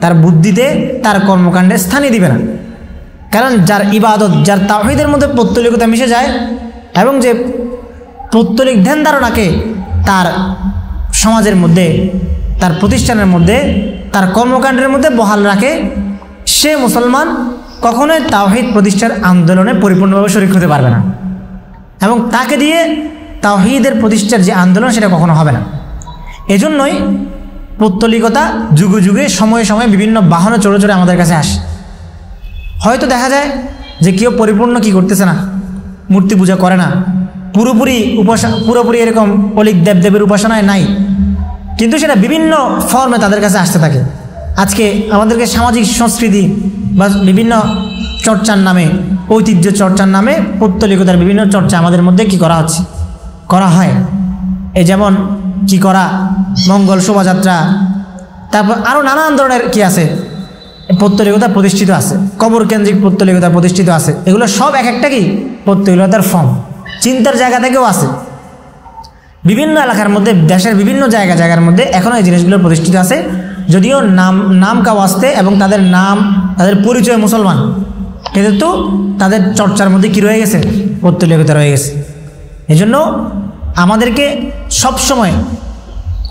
তার বুদ্ধিতে, তার কর্মকাণ্ডে স্থানই দিবে না। কারণ যার ইবাদত, যার তাওহীদের মধ্যে পৌত্তলিকতা মিশে যায় এবং যে পৌত্তলিক ধ্যান ধারণাকে তার সমাজের মধ্যে, তার প্রতিষ্ঠানের মধ্যে, তার কর্মকাণ্ডের মধ্যে বহাল রাখে, সে মুসলমান কখনোই তাওহীদ প্রতিষ্ঠার আন্দোলনে পরিপূর্ণভাবে শরীক হতে পারবে না, এবং তাকে দিয়ে তাওহীদের প্রতিষ্ঠার যে আন্দোলন, সেটা কখনো হবে না। এজন্যই পৌত্তলিকতা যুগে যুগে, সময়ে সময়ে বিভিন্ন বাহনে চড়ে চড়ে আমাদের কাছে আসে। হয়তো দেখা যায় যে কেউ পরিপূর্ণ কি করতেছে না, মূর্তি পূজা করে না, পুরোপুরি এরকম অলিক দেবদেবীর উপাসনায় নাই, কিন্তু সেটা বিভিন্ন ফর্মে তাদের কাছে আসতে থাকে। আজকে আমাদেরকে সামাজিক সংস্কৃতি বা বিভিন্ন চর্চার নামে, ঐতিহ্য চর্চার নামে পৌত্তলিকতার বিভিন্ন চর্চা আমাদের মধ্যে কি করা হয়। এই যেমন কি করা, মঙ্গল শোভাযাত্রা, তারপর আরও নানান ধরনের কি আছে, পৌত্তলিকতা প্রতিষ্ঠিত আছে, কবর কেন্দ্রিক পৌত্তলিকতা প্রতিষ্ঠিত আছে। এগুলো সব এক একটা কি পৌত্তলিকতার ফর্ম, চিন্তার জায়গা থেকেও আছে। বিভিন্ন এলাকার মধ্যে, দেশের বিভিন্ন জায়গার মধ্যে এখনও এই জিনিসগুলো প্রতিষ্ঠিত আছে, যদিও নাম কাওয়াস্তে এবং তাদের নাম, তাদের পরিচয় মুসলমান, কিন্তু তাদের চর্চার মধ্যে কি রয়ে গেছে, পৌত্তলিকতা রয়ে গেছে। এজন্য আমাদেরকে সবসময়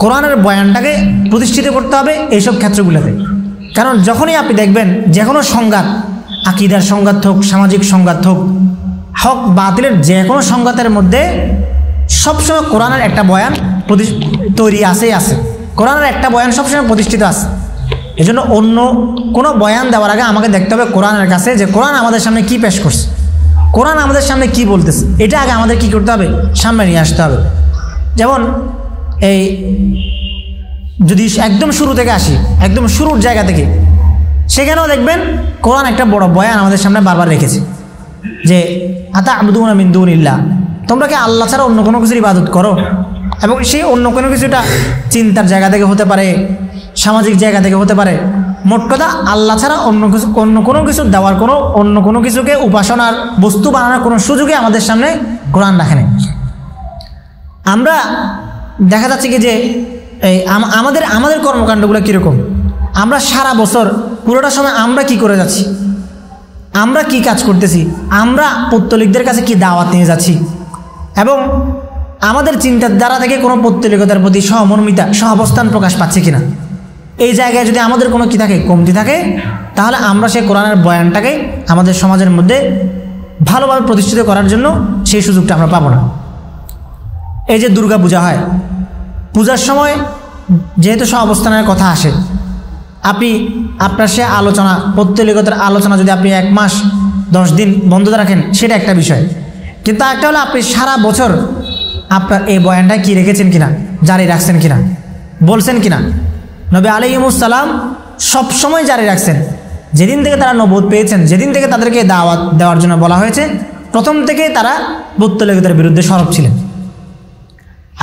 কোরআনের বয়ানটাকে প্রতিষ্ঠিত করতে হবে এইসব ক্ষেত্রগুলোতে। কারণ যখনই আপনি দেখবেন যে কোনো সংঘাত, আকীদার সংঘাত হোক, সামাজিক সংঘাত হোক, হক বাতিলের যে কোনো সংঘাতের মধ্যে সবসময় কোরআনের একটা বয়ান তৈরি আছে, কোরআনের একটা বয়ান সবসময় প্রতিষ্ঠিত আছে। এজন্য অন্য কোনো বয়ান দেওয়ার আগে আমাকে দেখতে হবে কোরআনের কাছে, যে কোরআন আমাদের সামনে কি পেশ করছে, কোরআন আমাদের সামনে কি বলতেছে, এটা আগে আমাদের কি করতে হবে, সামনে নিয়ে আসতে হবে। যেমন এই যদি একদম শুরু থেকে আসি, একদম শুরুর জায়গা থেকে, সেখানেও দেখবেন কোরআন একটা বড় বয়ান আমাদের সামনে বারবার রেখেছে, যে আতা'বুদুনা মিন দুনিল্লাহ, তোমরা কি আল্লাহ ছাড়া অন্য কোনো কিছুর ইবাদত করো। এবং সেই অন্য কোনো কিছুটা চিন্তার জায়গা থেকে হতে পারে, সামাজিক জায়গা থেকে হতে পারে। মোট কথা, আল্লাহ ছাড়া অন্য কোনো কিছু দেওয়ার, অন্য কোনো কিছুকে উপাসনার বস্তু বানানোর কোনো সুযোগে আমাদের সামনে কোরআন রাখে না। আমরা দেখা যাচ্ছে কি যে আমাদের কর্মকাণ্ডগুলো কীরকম, আমরা সারা বছর পুরোটা সময় আমরা কি করে যাচ্ছি, আমরা কি কাজ করতেছি, আমরা পৌত্তলিকদের কাছে কি দাওয়াত নিয়ে যাচ্ছি, এবং আমাদের চিন্তার দ্বারা থেকে কোনো পৌত্তলিকতার প্রতি সহমর্মিতা, সহাবস্থান প্রকাশ পাচ্ছে কিনা। এই জায়গায় যদি আমাদের কোনো কি থাকে, কমতি থাকে, তাহলে আমরা সেই কোরআনের বয়ানটাকে আমাদের সমাজের মধ্যে ভালোভাবে প্রতিষ্ঠিত করার জন্য সেই সুযোগটা আমরা পাবো না। এই যে দুর্গা পূজা হয়, পূজার সময় যেহেতু সব অবস্থানের কথা আসে, আপনি আপনার সে আলোচনা, পৌত্তলিকতার আলোচনা যদি আপনি 1 মাস 10 দিন বন্ধ রাখেন সেটা একটা বিষয়, কিন্তু একটা হলো আপনি সারা বছর আপনার এই বয়ানটা কি রেখেছেন কিনা, জারি রাখছেন কিনা, বলছেন কিনা। নবী আলাইহিস সালাম সবসময় জারি রাখছেন। যেদিন থেকে তারা নবুয়ত পেয়েছেন, যেদিন থেকে তাদেরকে দাওয়াত দেওয়ার জন্য বলা হয়েছে, প্রথম থেকে তারা পৌত্তলিকতার বিরুদ্ধে সরব ছিলেন।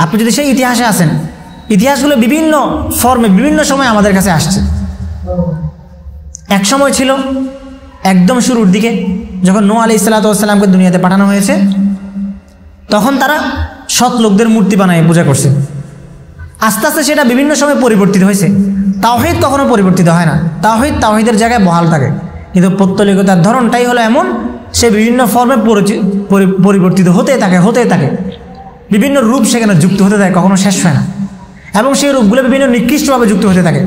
আপনি যদি সেই ইতিহাসে আসেন, ইতিহাসগুলো বিভিন্ন ফর্মে বিভিন্ন সময় আমাদের কাছে আসছে। এক সময় ছিল একদম শুরুর দিকে যখন নূহ আলাইহিস সালামকে দুনিয়াতে পাঠানো হয়েছে, তখন তারা সৎ লোকদের মূর্তি বানায় পূজা করছে। আস্তে আস্তে সেটা বিভিন্ন সময় পরিবর্তিত হয়েছে। তাওহীদ কখনো পরিবর্তিত হয় না, তাওহীদের জায়গায় বহাল থাকে, কিন্তু পৌত্তলিকতার ধরনটাই হলো এমন, সে বিভিন্ন ফর্মে পরিবর্তিত হতে থাকে, বিভিন্ন রূপ সেখানে যুক্ত হতে থাকে, কখনো শেষ হয় না, এবং সেই রূপগুলো বিভিন্ন নিকৃষ্টভাবে যুক্ত হতে থাকে।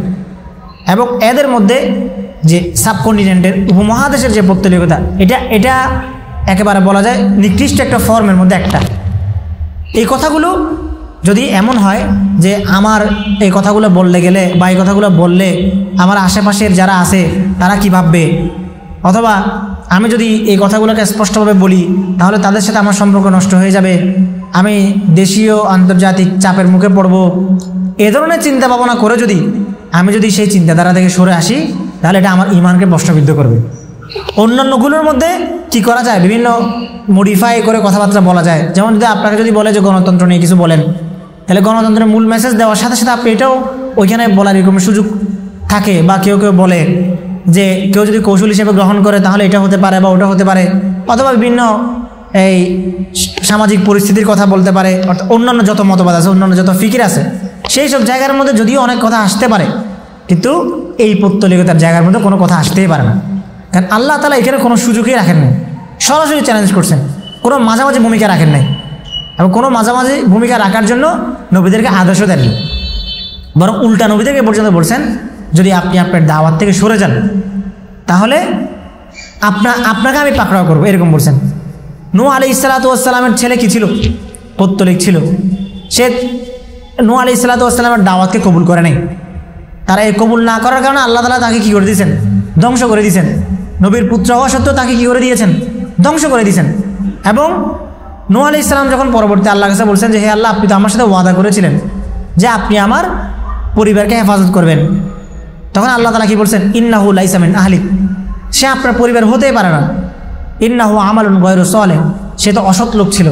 এবং এদের মধ্যে যে সাবকন্টিনেন্টের উপমহাদেশের যে পৌত্তলিকতা, এটা একেবারে বলা যায় নিকৃষ্ট একটা ফর্মের মধ্যে একটা। এই কথাগুলো যদি এমন হয় যে আমার এই কথাগুলো বললে গেলে বা এই কথাগুলো বললে আমার আশেপাশের যারা আছে তারা কি ভাববে, অথবা আমি যদি এই কথাগুলোকে স্পষ্টভাবে বলি তাহলে তাদের সাথে আমার সম্পর্ক নষ্ট হয়ে যাবে, আমি দেশীয় আন্তর্জাতিক চাপের মুখে পড়ব, এ ধরনের চিন্তা ভাবনা করে আমি যদি সেই চিন্তাধারা থেকে সরে আসি, তাহলে এটা আমার ঈমানকে প্রশ্নবিদ্ধ করবে। অন্যান্যগুলোর মধ্যে কি করা যায়, বিভিন্ন মডিফাই করে কথাবার্তা বলা যায়। যেমন যদি আপনাকে যদি বলে যে গণতন্ত্র নিয়ে কিছু বলেন, তাহলে গণতন্ত্রের মূল মেসেজ দেওয়ার সাথে সাথে আপনি এটাও ওইখানে বলার এরকম সুযোগ থাকে। বা কেউ বলে যে কেউ যদি কৌশল হিসেবে গ্রহণ করে তাহলে এটা হতে পারে বা ওটা হতে পারে, অথবা বিভিন্ন এই সামাজিক পরিস্থিতির কথা বলতে পারে, অর্থাৎ অন্যান্য যত মতবাদ আছে, অন্যান্য যত ফিকির আছে, সেই সব জায়গার মধ্যে যদিও অনেক কথা আসতে পারে, কিন্তু এই পৌত্তলিকতার জায়গার মধ্যে কোনো কথা আসতেই পারে না। কারণ আল্লাহ তাআলা এখানে কোনো সুযোগই রাখেন নাই, সরাসরি চ্যালেঞ্জ করছেন, কোনো মাঝামাঝি ভূমিকা রাখেন নাই, এবং কোনো মাঝামাঝি ভূমিকা রাখার জন্য নবীদেরকে আদর্শ দেননি, বরং উল্টা নবীদেরকে পর্যন্ত বলছেন যদি আপনি আপনার দাওয়াত থেকে সরে যান তাহলে আপনাকে আমি পাকড়াও করবো, এরকম বলছেন। নূহ আলাইহিস সালামের ছেলে কি ছিল? পৌত্তলিক ছিল। সে নূহ আলাইহিস সালামের দাওয়াতকে কবুল করে নাই। তারা এই কবুল না করার কারণে আল্লাহ তাআলা তাকে কি করে দিয়েছেন? ধ্বংস করে দিয়েছেন। নবীর পুত্র হওয়া সত্ত্বেও তাকে কি করে দিয়েছেন? ধ্বংস করে দিয়েছেন। এবং নূহ আলাইহিস সালাম যখন পরবর্তী আল্লাহর কাছে বলছেন যে হে আল্লাহ, আপনি তো আমার সাথে ওয়াদা করেছিলেন যে আপনি আমার পরিবারকে হেফাজত করবেন, তখন আল্লাহ তাআলা কি বলছেন? ইন্নাহু লাইসা মিন আহলিক, সে আপনার পরিবার হতেই পারে না। ইন্নাহু আমালুন গায়রু সালেহ, সে তো অসৎ লোক ছিল,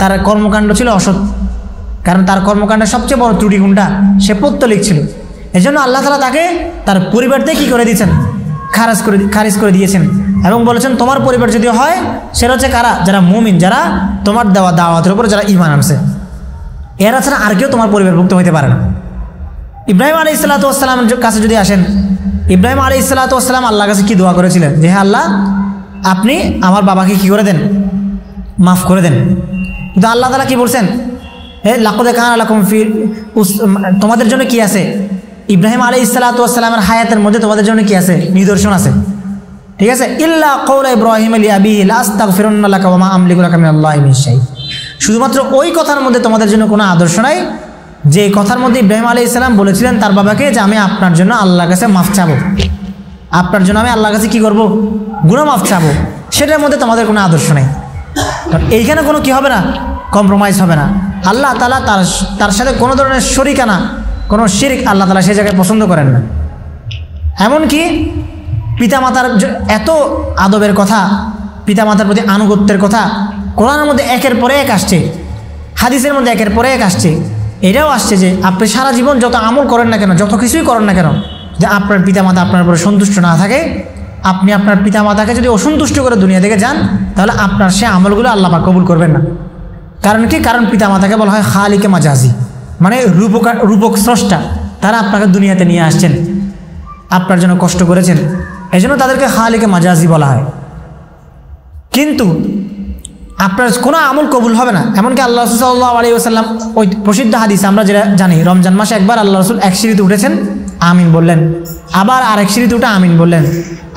তার কর্মকাণ্ড ছিল অসৎ, কারণ তার কর্মকাণ্ডের সবচেয়ে বড় ত্রুটি কোনটা? সে পৌত্তলিক ছিল। এই জন্য আল্লাহ তাআলা তাকে তার পরিবারতে কি করে দিয়েছেন? খারিজ করে দিয়েছেন, এবং বলেছেন তোমার পরিবার যদি হয় সেটা হচ্ছে কারা? যারা মুমিন, যারা তোমার দেওয়া দাওয়াতের উপর যারা ঈমান আনছে, এরা ছাড়া আর কেউ তোমার পরিবারভুক্ত হতে পারে না। ইব্রাহিম আলাইহিস সালামের কাছে যদি আসেন, ইব্রাহিম আলাইহিস সালাম আল্লাহর কাছে কি দোয়া করেছিলেন? যে হে আল্লাহ, আপনি আমার বাবাকে কি করে দেন? মাফ করে দেন। কিন্তু আল্লাহ তাআলা কি বলছেন? হে লাকাদ কানা লাকুম ফি, তোমাদের জন্য কি আছে? ইব্রাহিম আলাইহিস সালামের হায়াতের মধ্যে তোমাদের জন্য কি আছে? নিদর্শন আছে, ঠিক আছে? ইল্লা কওলা ইব্রাহিম লি আবিহি লা আস্তাগফিরুন্না লাকা ওয়া মা আমলিকু লাকা মিনাল্লাহি মিন শাই, শুধুমাত্র ওই কথার মধ্যে তোমাদের জন্য কোনো আদর্শ নাই যে কথার মধ্যে ইব্রাহিম আলাইহিস সালাম বলেছিলেন তার বাবাকে যে আমি আপনার জন্য আল্লাহর কাছে মাফ চাবো, আপনার জন্য আমি আল্লাহর কাছে কি করব? গুনাহ মাফ চাবো, সেটার মধ্যে তোমাদের কোনো আদর্শ নেই। এইখানে কোনো কি হবে না? কম্প্রোমাইজ হবে না। আল্লাহ তাআলা তার সাথে কোনো ধরনের শরিকানা, কোনো শিরক আল্লাহ তাআলা সেই জায়গায় পছন্দ করেন না। এমনকি পিতামাতার এত আদবের কথা, পিতামাতার প্রতি আনুগত্যের কথা কোরআনের মধ্যে একের পরে এক আসছে, হাদিসের মধ্যে একের পরে এক আসছে। এটাও আসছে যে আপনি সারা জীবন যত আমল করেন না কেন, যত কিছুই করেন না কেন, যে আপনার পিতামাতা আপনার উপরে সন্তুষ্ট না থাকে, আপনি আপনার পিতামাতাকে যদি অসন্তুষ্ট করে দুনিয়া থেকে যান, তাহলে আপনার সে আমলগুলো আল্লাহ পাক কবুল করবেন না। কারণ কি? কারণ পিতামাতাকে বলা হয় খালিকে মাজাজি, মানে রূপক স্রষ্টা। তারা আপনাকে দুনিয়াতে নিয়ে আসছেন, আপনার জন্য কষ্ট করেছেন, এই জন্য তাদেরকে খালিকে মাজাজি বলা হয়। কিন্তু আপনার কোনো আমল কবুল হবে না। এমনকি আল্লাহ রাসূল সাল্লাল্লাহু আলাইহি ওয়াসাল্লাম, ওই প্রসিদ্ধ হাদিস আমরা যেটা জানি, রমজান মাসে একবার আল্লাহ রাসূল এক সিঁড়িতে উঠেছেন, আমিন বললেন, আবার আরেক সিঁড়িতে উঠে আমিন বললেন,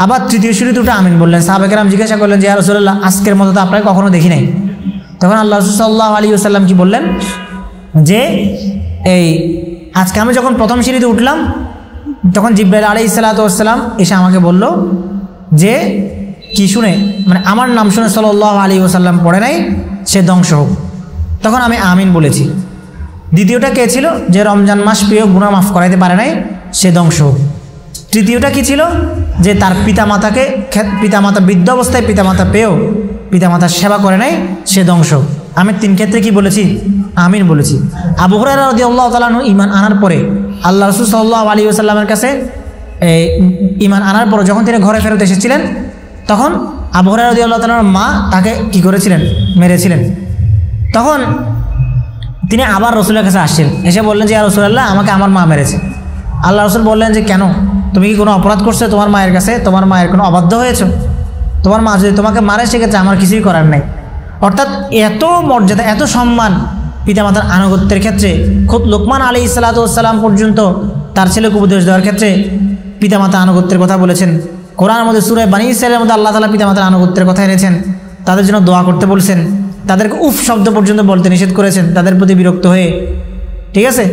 আবার তৃতীয় সিঁড়িতে উঠে আমিন বললেন। সাহাবায়ে কেরাম জিজ্ঞাসা করলেন যে ইয়া রাসূলুল্লাহ, আজকের মতো তো আপনাকে কখনো দেখি নাই, তখন আল্লাহ রাসূল সাল্লাল্লাহু আলাইহি ওয়াসাল্লাম কি বললেন যে এই আজকে আমি যখন প্রথম সিঁড়িতে উঠলাম তখন জিবরাইল আলাইহিস সালাতু ওয়াস সালাম এসে আমাকে বলল যে কি শুনে, মানে আমার নাম শুনে সাল্লাল্লাহু আলাইহি ওয়াসাল্লাম পড়ে নাই, সে ধ্বংস হোক। তখন আমি আমিন বলেছি। দ্বিতীয়টা কে ছিল? যে রমজান মাস পেয়েও গুনাহ মাফ করাইতে পারে নাই, সে ধ্বংস হোক। তৃতীয়টা কি ছিল? যে তার পিতামাতা বৃদ্ধ অবস্থায় পিতামাতা পেয়েও পিতামাতার সেবা করে নাই, সে ধ্বংস হোক। আমি 3 ক্ষেত্রে কি বলেছি? আমিন বলেছি। আবু হুরায়রা রাদিয়াল্লাহু তাআলা আনহু ঈমান আনার পরে আল্লাহ রাসূল সাল্লাল্লাহু আলাইহি ওয়াসাল্লামের কাছে ঈমান আনার পর যখন তিনি ঘরে ফেরত এসেছিলেন তখন আবু হুরায়রা রাদিয়াল্লাহু তাআলার মা তাকে কি করেছিলেন? মেরেছিলেন। তখন তিনি আবার রাসূলের কাছে আসছেন, এসে বললেন যে ইয়া রাসূলুল্লাহ, আমাকে আমার মা মেরেছে। আল্লাহ রাসূল বললেন যে কেন? তুমি কি কোনো অপরাধ করছো তোমার মায়ের কাছে? তোমার মায়ের কোনো অবাধ্য হয়েছো? তোমার মা যদি তোমাকে মারে সেক্ষেত্রে আমার কিছুই করার নাই। অর্থাৎ এত মর্যাদা, এত সম্মান পিতামাতার আনুগত্যের ক্ষেত্রে। খুব লোকমান আলাইহিস সালাতু ওয়াস সালাম পর্যন্ত তার ছেলেকে উপদেশ দেওয়ার ক্ষেত্রে পিতামাতা আনুগত্যের কথা বলেছেন। কোরআনের মধ্যে সূরা বনী ইসরাঈলের মধ্যে আল্লাহ তাআলা পিতামাতার আনুগত্যের কথা এনেছেন, তাদের জন্য দোয়া করতে বলছেন, তাদেরকে উফ শব্দ পর্যন্ত বলতে নিষেধ করেছেন তাদের প্রতি বিরক্ত হয়ে। ঠিক আছে,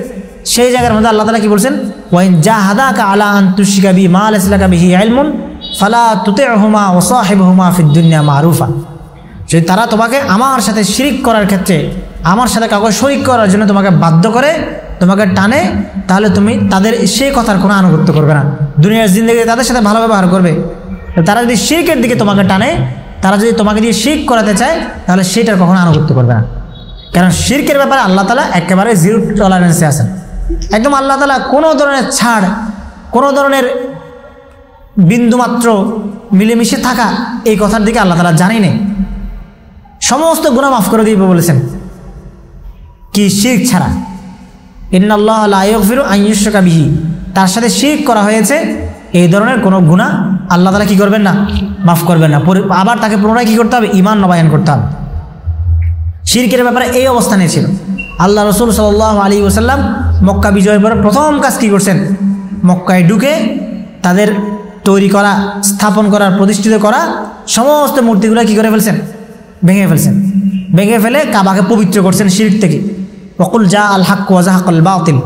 সেই জায়গার মধ্যে আল্লাহ তাআলা কি বলছেন? ওয়াইন জাহাদাকা আলা আন তুশরিকা বি মা লাইসা লাকা বিহি ইলমুন ফালা তুতি'হুমা ওয়া সাহিবহুমা ফিদ দুনিয়া মারুফা। যদি তারা তোমাকে আমার সাথে শিরিক করার ক্ষেত্রে, আমার সাথে কাউকে শরীক করার জন্য তোমাকে বাধ্য করে, তোমাকে টানে, তাহলে তুমি তাদের সেই কথার কোনো আনুগত্য করবে না। দুনিয়ার জিন্দেগিতে তাদের সাথে ভালো ব্যবহার করবে। তারা যদি শিরকের দিকে তোমাকে টানে, তারা যদি তোমাকে দিয়ে শিরক করাতে চায়, তাহলে সেটার কখনো আনুগত্য করবে না। কারণ শিরকের ব্যাপারে আল্লাহ তাআলা একেবারে জিরো টলারেন্সে আছেন। একদম আল্লাহ তাআলা কোনো ধরনের ছাড়, কোনো ধরনের বিন্দুমাত্র মিলেমিশে থাকা এই কথার দিকে আল্লাহ তাআলা জানেই নেই। সমস্ত গুনাহ মাফ করে দিবে বলেছেন, কি শিরক ছাড়া। ইন্নাল্লাহা লা ইয়াগফিরু আন ইউশরাকা বিহি, তার সাথে শিরক করা হয়েছে এই ধরনের কোনো গুনাহ আল্লাহ তাআলা কি করবেন না? মাফ করবেন না। আবার তাকে পুনরায় কি করতে হবে? ঈমান নবায়ন করতে হবে। শিরকের ব্যাপারে এই অবস্থানে ছিল। আল্লাহ রাসূল সাল্লাল্লাহু আলাইহি ওয়াসাল্লাম মক্কা বিজয়ের পর প্রথম কাজ কি করছেন? মক্কায় ঢুকে তাদের তৈরি করা, স্থাপন করার, প্রতিষ্ঠিত করা সমস্ত মূর্তিগুলো কি করে ফেলছেন? ভেঙে ফেলছেন। ভেঙে ফেলে কাবাকে পবিত্র করছেন শিরক থেকে। ওয়াকুল জা আল হক ওয়া যাহাকাল বাতিল,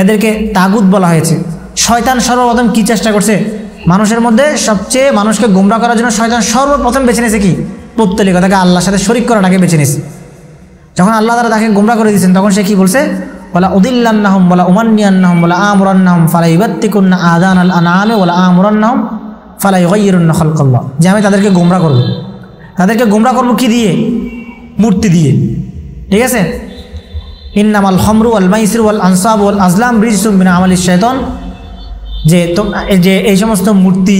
এদেরকে তাগুত বলা হয়েছে। শয়তান সর্বপ্রথম কি চেষ্টা করছে? মানুষের মধ্যে সবচেয়ে মানুষকে গোমরা করার জন্য শয়তান সর্বপ্রথম বেছে নিয়েছে কি? পৌত্তলিকতাকে, আল্লাহর সাথে শরীক করাটাকে বেছে নিয়েছে। যখন আল্লাহ তাআলা তাকে গোমরা করে দিয়েছেন তখন সে কি বলছে? ওয়ালা উদিল্লান্নাহুম ওয়ালা উমান্নিয়ান্নাহুম ওয়ালা আমুরান্নাহুম ফালা ইবাত্তিকুন্না আযানাল আনআমি ওয়ালা আমুরান্নাহুম ফালা ইউগাইয়িরুন্না খালকাল্লাহ, যে আমি তাদেরকে গোমরা করব। তাদেরকে গোমরা করব কি দিয়ে? মূর্তি দিয়ে। ঠিক আছে, ইন্নামাল খামরু ওয়াল মাইসির ওয়াল আনসাব ওয়াল আজলাম রিজসুম মিন আমালিশ শাইতান, যে এই সমস্ত মূর্তি,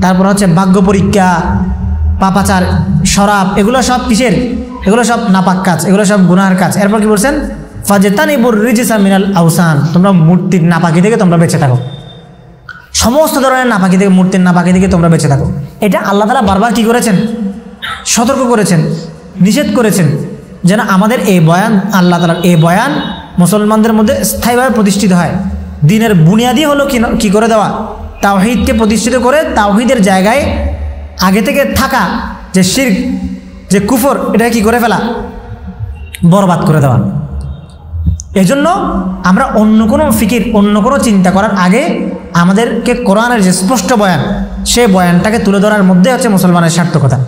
তারপর হচ্ছে ভাগ্য পরীক্ষা, পাপাচার, শরাব, এগুলো সব কিসের? এগুলো সব নাপাক কাজ, এগুলো সব গুনাহের কাজ। এরপর কি বলছেন? ফাজতানিবুর রিজসা মিনাল আওসান, তোমরা মূর্তির নাপাকি থেকে তোমরা বেঁচে থাকো। সমস্ত ধরনের নাপাকি থেকে, মূর্তির নাপাকি থেকে তোমরা বেঁচে থাকো। এটা আল্লাহ তাআলা বারবার কি করেছেন? সতর্ক করেছেন, নিষেধ করেছেন, যেন আমাদের এই বয়ান, আল্লাহ তাআলার এই বয়ান মুসলমানদের মধ্যে স্থায়ীভাবে প্রতিষ্ঠিত হয়। দিনের বুনিয়াদি হলো কি করে দেওয়া? তাওহীদকে প্রতিষ্ঠিত করে তাওহীদের জায়গায় আগে থেকে থাকা যে শিরক, যে কুফর, এটা কি করে ফেলা? বরবাদ করে দেওয়া। এজন্য আমরা অন্য কোনো ফিকির, অন্য কোনো চিন্তা করার আগে আমাদেরকে কোরআনের যে স্পষ্ট বয়ান, সেই বয়ানটাকে তুলে ধরার মধ্যে হচ্ছে মুসলমানের সার্থকতা।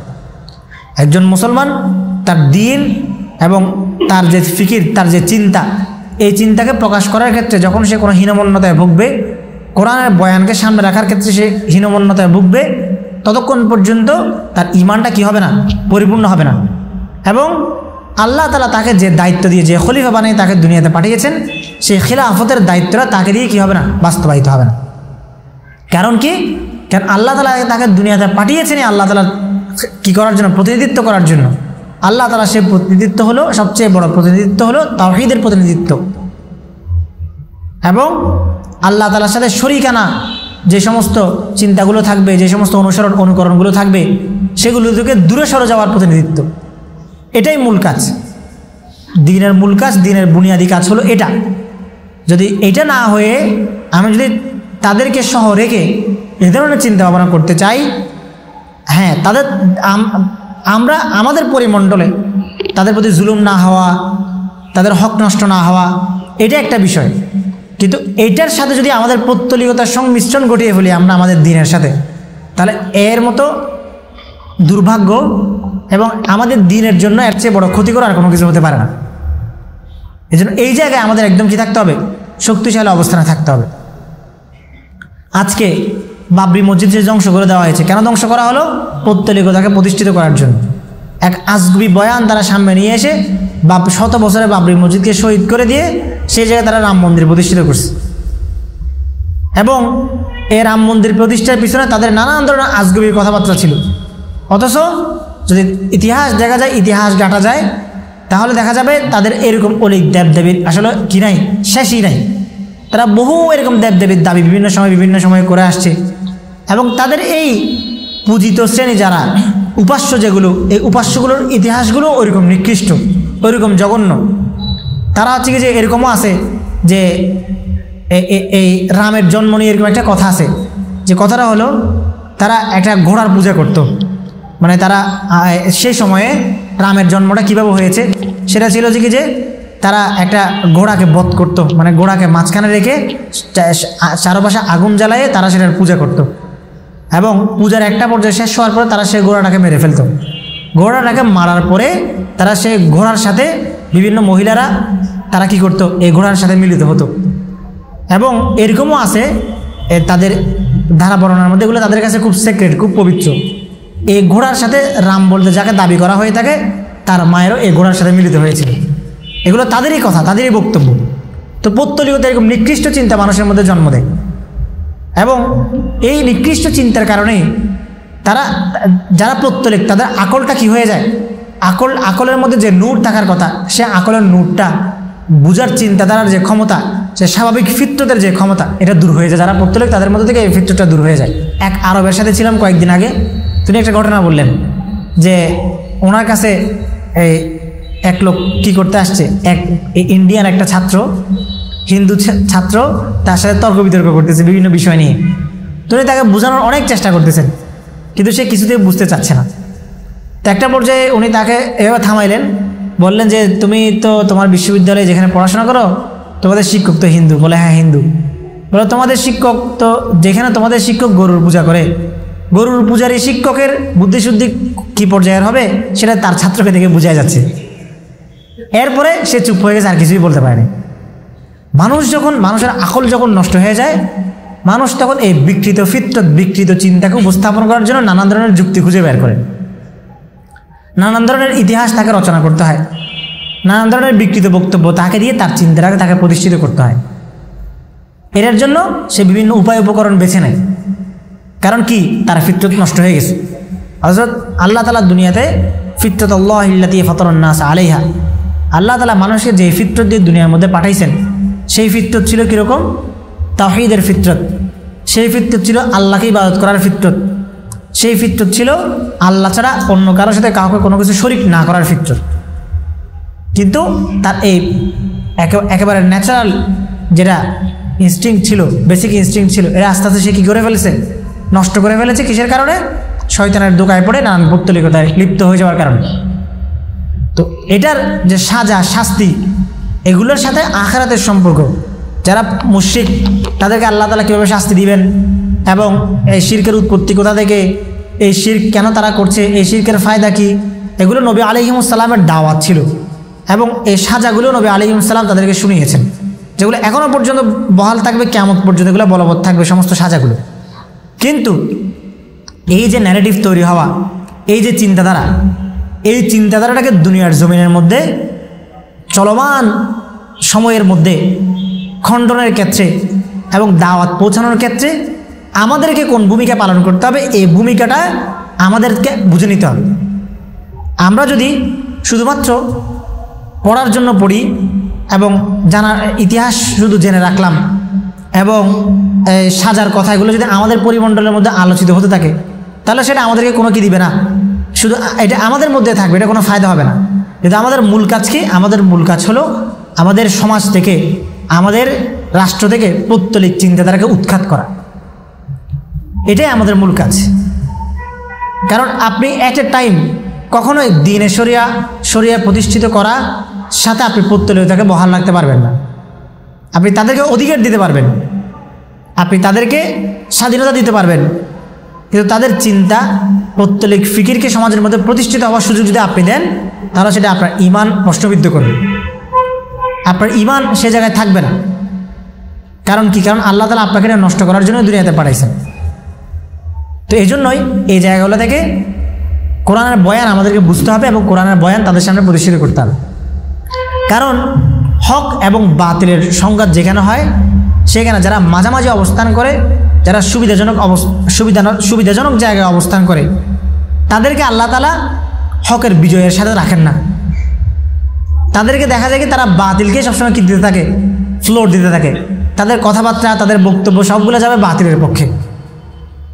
একজন মুসলমান তার দ্বীন এবং তার যে ফিকির, তার যে চিন্তা, এই চিন্তাকে প্রকাশ করার ক্ষেত্রে যখন সে কোনো হীনমন্যতায় ভুগবে, কোরআনের বয়ানকে সামনে রাখার ক্ষেত্রে সে হীনমন্যতায় ভুগবে, ততক্ষণ পর্যন্ত তার ঈমানটা কি হবে না? পরিপূর্ণ হবে না। এবং আল্লাহ তাআলা তাকে যে দায়িত্ব দিয়ে, যে খলিফা বানিয়ে তাকে দুনিয়াতে পাঠিয়েছেন, সেই খিলাফতের দায়িত্বটা তাকে দিয়ে কি হবে না? বাস্তবায়িত হবে না। কারণ কি? কারণ আল্লাহ তাআলা তাকে দুনিয়াতে পাঠিয়েছেন আল্লাহ তাআলা কি করার জন্য? প্রতিনিধিত্ব করার জন্য। আল্লাহ তাআলা সেই প্রতিনিধিত্ব হলো, সবচেয়ে বড় প্রতিনিধিত্ব হলো তাওহীদের প্রতিনিধিত্ব। এবং আল্লাহ তাআলার সাথে শরীকানা যে সমস্ত চিন্তাগুলো থাকবে, যে সমস্ত অনুকরণগুলো থাকবে, সেগুলো থেকে দূরে সরে যাওয়ার প্রতিনিধিত্ব। এটাই মূল কাজ, দ্বীনের মূল কাজ, দ্বীনের বুনিয়াদী কাজ হলো এটা। যদি এটা না হয়ে আমি যদি তাদেরকে সহ রেখে এ ধরনের চিন্তা ভাবনা করতে চাই, হ্যাঁ, আমরা আমাদের পরিমণ্ডলে তাদের প্রতি জুলুম না হওয়া, তাদের হক নষ্ট না হওয়া, এটা একটা বিষয়। কিন্তু এইটার সাথে যদি আমাদের পৌত্তলিকতার সংমিশ্রণ ঘটিয়ে ফেলি আমরা আমাদের দিনের সাথে, তাহলে এর মতো দুর্ভাগ্য এবং আমাদের দিনের জন্য এর চেয়ে বড় ক্ষতিকর আর কোনো কিছু হতে পারে না। এই জন্য এই জায়গায় আমাদের একদম কি থাকতে হবে, শক্তিশালী অবস্থানে থাকতে হবে। আজকে বাবরি মসজিদ যে ধ্বংস করে দেওয়া হয়েছে, কেন ধ্বংস করা হলো? পৌত্তলিকতাকে প্রতিষ্ঠিত করার জন্য। এক আজগুবি বয়ান তারা সামনে নিয়ে এসে শত বছরে বাবরি মসজিদকে শহীদ করে দিয়ে সেই জায়গায় তারা রাম মন্দির প্রতিষ্ঠিত করছে। এবং এই রাম মন্দির প্রতিষ্ঠার পিছনে তাদের নানান ধরনের আজগুবির কথাবার্তা ছিল। অথচ যদি ইতিহাস দেখা যায়, ইতিহাস ঘাটা যায়, তাহলে দেখা যাবে তাদের এরকম অলিক দেবদেবীর আসলে কি নাই, শেষই নাই। তারা বহু এরকম দেবদেবীর দাবি বিভিন্ন সময় করে আসছে। এবং তাদের এই পূজিত শ্রেণী যারা উপাস্য, যেগুলো এই উপাস্যগুলোর ইতিহাসগুলো ওইরকম নিকৃষ্ট, ওইরকম জঘন্য। তারা হচ্ছে কি যে এরকমও আছে যে এই রামের জন্ম নিয়ে এরকম একটা কথা আছে, যে কথাটা হলো তারা একটা ঘোড়ার পূজা করত। মানে তারা সেই সময়ে রামের জন্মটা কিভাবে হয়েছে সেটা ছিল যে কি যে তারা একটা ঘোড়াকে বধ করত, মানে ঘোড়াকে মাঝখানে রেখে চারপাশে আগুন জ্বালায়ে তারা সেটার পূজা করত। এবং পূজার একটা পর্যায়ে শেষ হওয়ার পরে তারা সেই ঘোড়াটাকে মেরে ফেলত। ঘোড়াটাকে মারার পরে তারা সেই ঘোড়ার সাথে বিভিন্ন মহিলারা তারা কি করত, এই ঘোড়ার সাথে মিলিত হতো। এবং এরকমও আছে তাদের ধারা বর্ণনার মধ্যে, এগুলো তাদের কাছে খুব সিক্রেট, খুব পবিত্র। এই ঘোড়ার সাথে রাম বলতে যাকে দাবি করা হয়ে থাকে তার মায়েরও এই ঘোড়ার সাথে মিলিত হয়েছিল। এগুলো তাদেরই কথা, তাদেরই বক্তব্য। তো পৌত্তলিকতা এরকম নিকৃষ্ট চিন্তা মানুষের মধ্যে জন্ম দেয়। এবং এই নিকৃষ্ট চিন্তার কারণেই তারা যারা পৌত্তলিক তাদের আকলটা কি হয়ে যায়, আকলের মধ্যে যে নূর থাকার কথা, সে আকলের নূরটা বুঝার চিন্তাধারার যে ক্ষমতা, সে স্বাভাবিক ফিতরতের যে ক্ষমতা, এটা দূর হয়ে যায়। যারা পৌত্তলিক তাদের মধ্যে থেকে এই ফিতরতটা দূর হয়ে যায়। এক আরবের সাথে ছিলাম কয়েকদিন আগে, তিনি একটা ঘটনা বললেন যে ওনার কাছে এই এক লোক কি করতে আসছে, এক ইন্ডিয়ান একটা ছাত্র, হিন্দু ছাত্র, তার সাথে তর্ক বিতর্ক করতেছে বিভিন্ন বিষয় নিয়ে। তিনি তাকে বোঝানোর অনেক চেষ্টা করতেছেন, কিন্তু সে কিছুতেই বুঝতে চাচ্ছে না। তো একটা পর্যায়ে উনি তাকে এভাবে থামাইলেন, বললেন যে তুমি তো তোমার বিশ্ববিদ্যালয়ে যেখানে পড়াশোনা করো তোমাদের শিক্ষক তো হিন্দু। বলে হ্যাঁ হিন্দু। বলে তোমাদের শিক্ষক তো, যেখানে তোমাদের শিক্ষক গরুর পূজা করে, গরুর পূজার এই শিক্ষকের বুদ্ধিশুদ্ধি কী পর্যায়ের হবে সেটা তার ছাত্রকে দেখে বোঝা যাচ্ছে। এরপরে সে চুপ হয়ে গেছে, আর কিছুই বলতে পারেনি। মানুষের আকল যখন নষ্ট হয়ে যায়, মানুষ তখন এই বিকৃত ফিতরত, বিকৃত চিন্তাকে উপস্থাপন করার জন্য নানান ধরনের যুক্তি খুঁজে বের করে, নানান ধরনের ইতিহাস তাকে রচনা করতে হয়, নানান ধরনের বিকৃত বক্তব্য তাকে দিয়ে তার চিন্তাটাকে তাকে প্রতিষ্ঠিত করতে হয়। এর জন্য সে বিভিন্ন উপায় উপকরণ বেছে নেয়। কারণ কি, তার ফিতরত নষ্ট হয়ে গেছে। হযরত আল্লাহ তাআলা দুনিয়াতে ফিতরাতাল্লাহিল্লাতী ফাতারান নাস আলাইহা, আল্লাহ তাআলা মানুষকে যে ফিতরত দিয়ে দুনিয়ার মধ্যে পাঠাইছেন, সেই ফিতরত ছিল কীরকম? তাওহীদের ফিতরত। সেই ফিতরত ছিল আল্লাহকে ইবাদত করার ফিতরত। সেই ফিতরত ছিল আল্লাহ ছাড়া অন্য কারোর সাথে কাউকে কোনো কিছু শরিক না করার ফিতরত। কিন্তু তার এই একেবারে ন্যাচারাল যেটা ইনস্টিংক্ট ছিল, বেসিক ইনস্টিংক্ট ছিল, এরা আস্তে আস্তে সে কী করে ফেলেছে, নষ্ট করে ফেলেছে। কিসের কারণে? শয়তানের দোকায় পড়ে নানান পৌত্তলিকতায় লিপ্ত হয়ে যাওয়ার কারণে। তো এটার যে সাজা, শাস্তি, এগুলোর সাথে আখিরাতের সম্পর্ক। যারা মুশরিক তাদেরকে আল্লাহ তাআলা কীভাবে শাস্তি দিবেন, এবং এই শিরকের উৎপত্তি কোথা থেকে, এই শিরক কেন তারা করছে, এই শিরকের ফায়দা কী, এগুলো নবী আলাইহিস সালামের দাওয়াত ছিল। এবং এই সাজাগুলো নবী আলাইহিস সালাম তাদেরকে শুনিয়েছেন, যেগুলো এখনও পর্যন্ত বহাল থাকবে, কিয়ামত পর্যন্ত এগুলো বলবৎ থাকবে সমস্ত সাজাগুলো। কিন্তু এই যে ন্যারেটিভ তৈরি হওয়া, এই যে চিন্তাধারা, এই চিন্তাধারাটাকে দুনিয়ার জমিনের মধ্যে চলমান সময়ের মধ্যে খণ্ডনের ক্ষেত্রে এবং দাওয়াত পৌঁছানোর ক্ষেত্রে আমাদেরকে কোন ভূমিকা পালন করতে হবে, এই ভূমিকাটা আমাদেরকে বুঝে নিতে হবে। আমরা যদি শুধুমাত্র পড়ার জন্য পড়ি এবং জানার ইতিহাস শুধু জেনে রাখলাম, এবং সাজার কথা এগুলো যদি আমাদের পরিমণ্ডলের মধ্যে আলোচিত হতে থাকে, তাহলে সেটা আমাদেরকে কোনো কি দিবে না, শুধু এটা আমাদের মধ্যে থাকবে, এটা কোনো ফায়দা হবে না। কিন্তু আমাদের মূল কাজ কি? আমাদের মূল কাজ হলো আমাদের সমাজ থেকে, আমাদের রাষ্ট্র থেকে পৌত্তলিক চিন্তাধারাকে উৎখাত করা। এটাই আমাদের মূল কাজ। কারণ আপনি এট এ টাইম কখনোই দ্বীনে শরিয়া শরিয়া প্রতিষ্ঠিত করা সাথে আপনি পৌত্তলিকতাকে বহাল রাখতে পারবেন না। আপনি তাদেরকে অধিকার দিতে পারবেন, আপনি তাদেরকে স্বাধীনতা দিতে পারবেন, কিন্তু তাদের চিন্তা পৌত্তলিক ফিকিরকে সমাজের মধ্যে প্রতিষ্ঠিত হওয়ার সুযোগ যদি আপনি দেন, তাহলে সেটা আপনার ঈমান প্রশ্নবিদ্ধ করবে, আপনার ঈমান সে জায়গায় থাকবে না। কারণ কি? কারণ আল্লাহ তাআলা আপনাকে নষ্ট করার জন্য দুনিয়াতে পাঠাইছেন। তো এই জন্যই এই জায়গাগুলো থেকে কোরআনের বয়ান আমাদেরকে বুঝতে হবে এবং কোরআনের বয়ান তাদের সামনে প্রতিষ্ঠিত করতে হবে। কারণ হক এবং বাতিলের সংঘাত যেখানে হয়, সেখানে যারা মাঝামাঝি অবস্থান করে, যারা সুবিধাজনক জায়গায় অবস্থান করে, তাদেরকে আল্লাহ তাআলা হকের বিজয়ের সাথে রাখেন না। তাদেরকে দেখা যায় কি তারা বাতিলকে সবসময় কি দিতে থাকে? ফ্লোর দিতে থাকে। তাদের কথাবার্তা, তাদের বক্তব্য সবগুলো যাবে বাতিলের পক্ষে।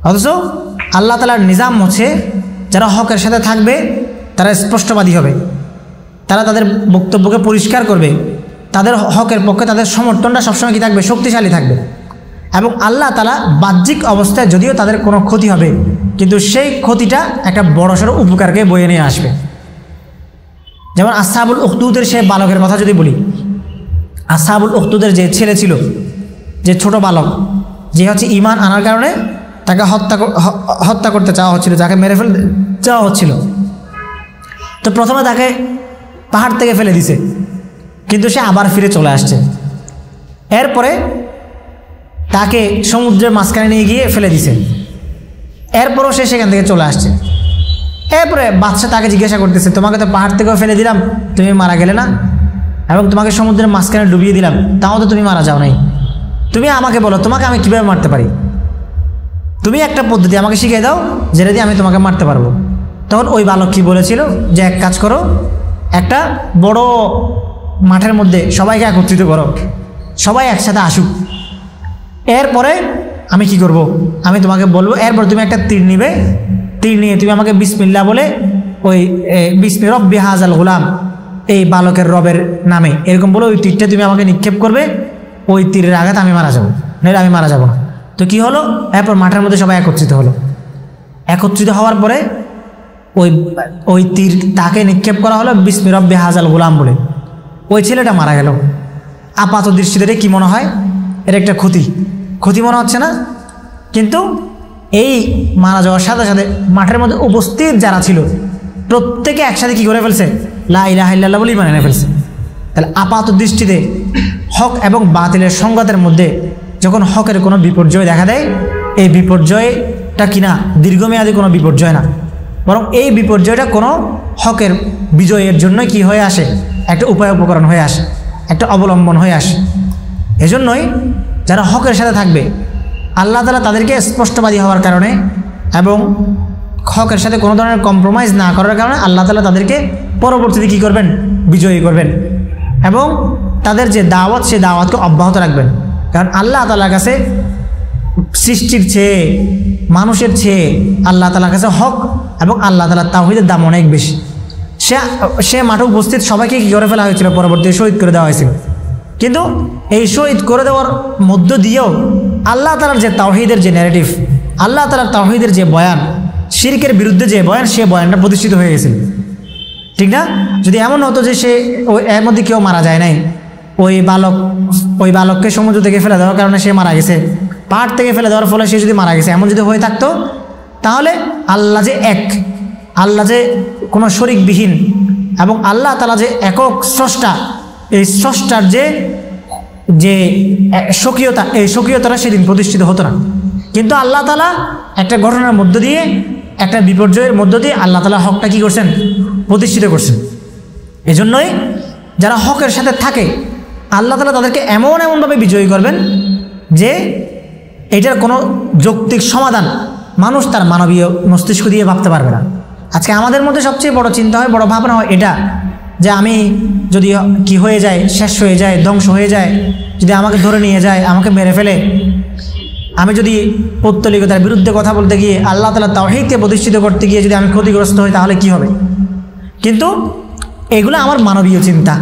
অথচ আল্লাহ তাআলার নিজাম হচ্ছে যারা হকের সাথে থাকবে তারা স্পষ্টবাদী হবে, তারা তাদের বক্তব্যকে পরিষ্কার করবে, তাদের হকের পক্ষে তাদের সমর্থনটা সবসময় কি থাকবে? শক্তিশালী থাকবে। এবং আল্লাহ তাআলা বাহ্যিক অবস্থায় যদিও তাদের কোনো ক্ষতি হবে, কিন্তু সেই ক্ষতিটা একটা বড়সড় উপকারকে বয়ে নিয়ে আসবে। যেমন আসহাবুল উখদুদের সেই বালকের কথা যদি বলি, আসহাবুল উখদুদের যে ছেলে ছিল, যে ছোট বালক, যে হচ্ছে ঈমান আনার কারণে তাকে হত্যা করতে চাওয়া হচ্ছিল, যাকে মেরে ফেলতে চাওয়া হচ্ছিল। তো প্রথমে তাকে পাহাড় থেকে ফেলে দিছে, কিন্তু সে আবার ফিরে চলে আসছে। এরপরে তাকে সমুদ্রের মাঝখানে নিয়ে গিয়ে ফেলে দিছে, এরপরও সে সেখান থেকে চলে আসছে। এরপরে বাদশা তাকে জিজ্ঞাসা করতেছে, তোমাকে তো পাহাড় থেকেও ফেলে দিলাম, তুমি মারা গেলে না, এবং তোমাকে সমুদ্রের মাঝখানে ডুবিয়ে দিলাম, তাও তো তুমি মারা যাও নাই। তুমি আমাকে বলো, তোমাকে আমি কীভাবে মারতে পারি? তুমি একটা পদ্ধতি আমাকে শিখিয়ে দাও, যেটা দিয়ে আমি তোমাকে মারতে পারবো। তখন ওই বালক কি বলেছিল যে, এক কাজ করো, একটা বড় মাঠের মধ্যে সবাইকে একত্রিত করো, সবাই একসাথে আসুক, এরপরে আমি কি করব? আমি তোমাকে বলবো, এরপর তুমি একটা তীর নিবে, তীর নিয়ে তুমি আমাকে বিসমিল্লাহ বলে ওই বিসমি রব্বি হাযাল গুলাম, এই বালকের রবের নামে এরকম বলে ওই তীরটা তুমি আমাকে নিক্ষেপ করবে, ওই তীরের আঘাত আমি মারা যাবো, নাহলে আমি মারা যাবো না। তো কি হলো? এরপর মাঠের মধ্যে সবাই একত্রিত হলো। একত্রিত হওয়ার পরে ওই তীর তাকে নিক্ষেপ করা হলো বিসমি রব্বি হাযাল গুলাম বলে। ওই ছেলেটা মারা গেল। আপাত দৃষ্টিতে কি মনে হয়? এটা একটা ক্ষতি মনে হচ্ছে না? কিন্তু এই মারা যাওয়ার সাথে সাথে মাঠের মধ্যে উপস্থিত যারা ছিল প্রত্যেকে একসাথে কি করে ফেলছে? লা ইলাহা ইল্লাল্লাহ বলে ঈমান এনে ফেলছে। তাহলে আপাত দৃষ্টিতে হক এবং বাতিলের সংঘাতের মধ্যে যখন হকের কোনো বিপর্যয় দেখা দেয়, এই বিপর্যয়টা কিনা দীর্ঘমেয়াদী কোনো বিপর্যয় না, বরং এই বিপর্যয়টা কোনো হকের বিজয়ের জন্য কি হয়ে আসে? একটা উপায় উপকরণ হয়ে আসে, একটা অবলম্বন হয়ে আসে। এজন্যই যারা হকের সাথে থাকবে, আল্লাহ তাআলা তাদেরকে স্পষ্টবাদী হওয়ার কারণে এবং হকের সাথে কোনো ধরনের কম্প্রোমাইজ না করার কারণে আল্লাহ তাআলা তাদেরকে পরবর্তীতে কী করবেন? বিজয়ী করবেন। এবং তাদের যে দাওয়াত, সেই দাওয়াতকে অব্যাহত রাখবেন। কারণ আল্লাহ তাআলার কাছে সৃষ্টির চেয়ে, মানুষের চেয়ে আল্লাহ তাআলার কাছে হক এবং আল্লাহ তাআলার তাওহীদের দাম অনেক বেশি। সে মাঠে উপস্থিত সবাইকে কী করে ফেলা হয়েছিল? পরবর্তীতে শহীদ করে দেওয়া হয়েছিল। কিন্তু এই শহীদ করে দেওয়ার মধ্য দিয়েও আল্লাহ তাআলার যে তাওহীদের যে ন্যারেটিভ, আল্লাহ তাআলার তাওহীদের যে বয়ান, শিরকের বিরুদ্ধে যে বয়ান, সে বয়ানটা প্রতিষ্ঠিত হয়ে গেছিল, ঠিক না? যদি এমন হতো যে সে এর মধ্যে কেউ মারা যায় নাই, ওই বালককে সমুদ্র থেকে ফেলে দেওয়ার কারণে সে মারা গেছে, পাহাড় থেকে ফেলে দেওয়ার ফলে সে যদি মারা গেছে, এমন যদি হয়ে থাকতো, তাহলে আল্লাহ যে এক, আল্লাহ যে কোনো শরিকবিহীন এবং আল্লাহ তাআলা যে একক স্রষ্টা, এই স্রষ্টার যে স্বকীয়তা, এই স্বকীয়তাটা সেদিন প্রতিষ্ঠিত হতো না। কিন্তু আল্লাহ তাআলা একটা ঘটনার মধ্য দিয়ে, একটা বিপর্যয়ের মধ্য দিয়ে আল্লাহ তাআলা হকটা কী করছেন? প্রতিষ্ঠিত করছেন। এজন্যই যারা হকের সাথে থাকে, আল্লাহ তাআলা তাদেরকে এমনভাবে বিজয়ী করবেন যে এটার কোনো যৌক্তিক সমাধান মানুষ তার মানবীয় মস্তিষ্ক দিয়ে ভাবতে পারবে না। আজকে আমাদের মধ্যে সবচেয়ে বড় চিন্তা হয়, বড় ভাবনা হয় এটা, যে আমি যদি কি হয়ে যায়, শেষ হয়ে যায়, ধ্বংস হয়ে যায়, যদি আমাকে ধরে নিয়ে যায়, আমাকে মেরে ফেলে, আমি যদি পৌত্তলিকতার বিরুদ্ধে কথা বলতে গিয়ে, আল্লাহ তাআলা তাওহীদকে প্রতিষ্ঠিত করতে গিয়ে যদি আমি ক্ষতিগ্রস্ত হই, তাহলে কি হবে? কিন্তু এগুলো আমার মানবীয় চিন্তা,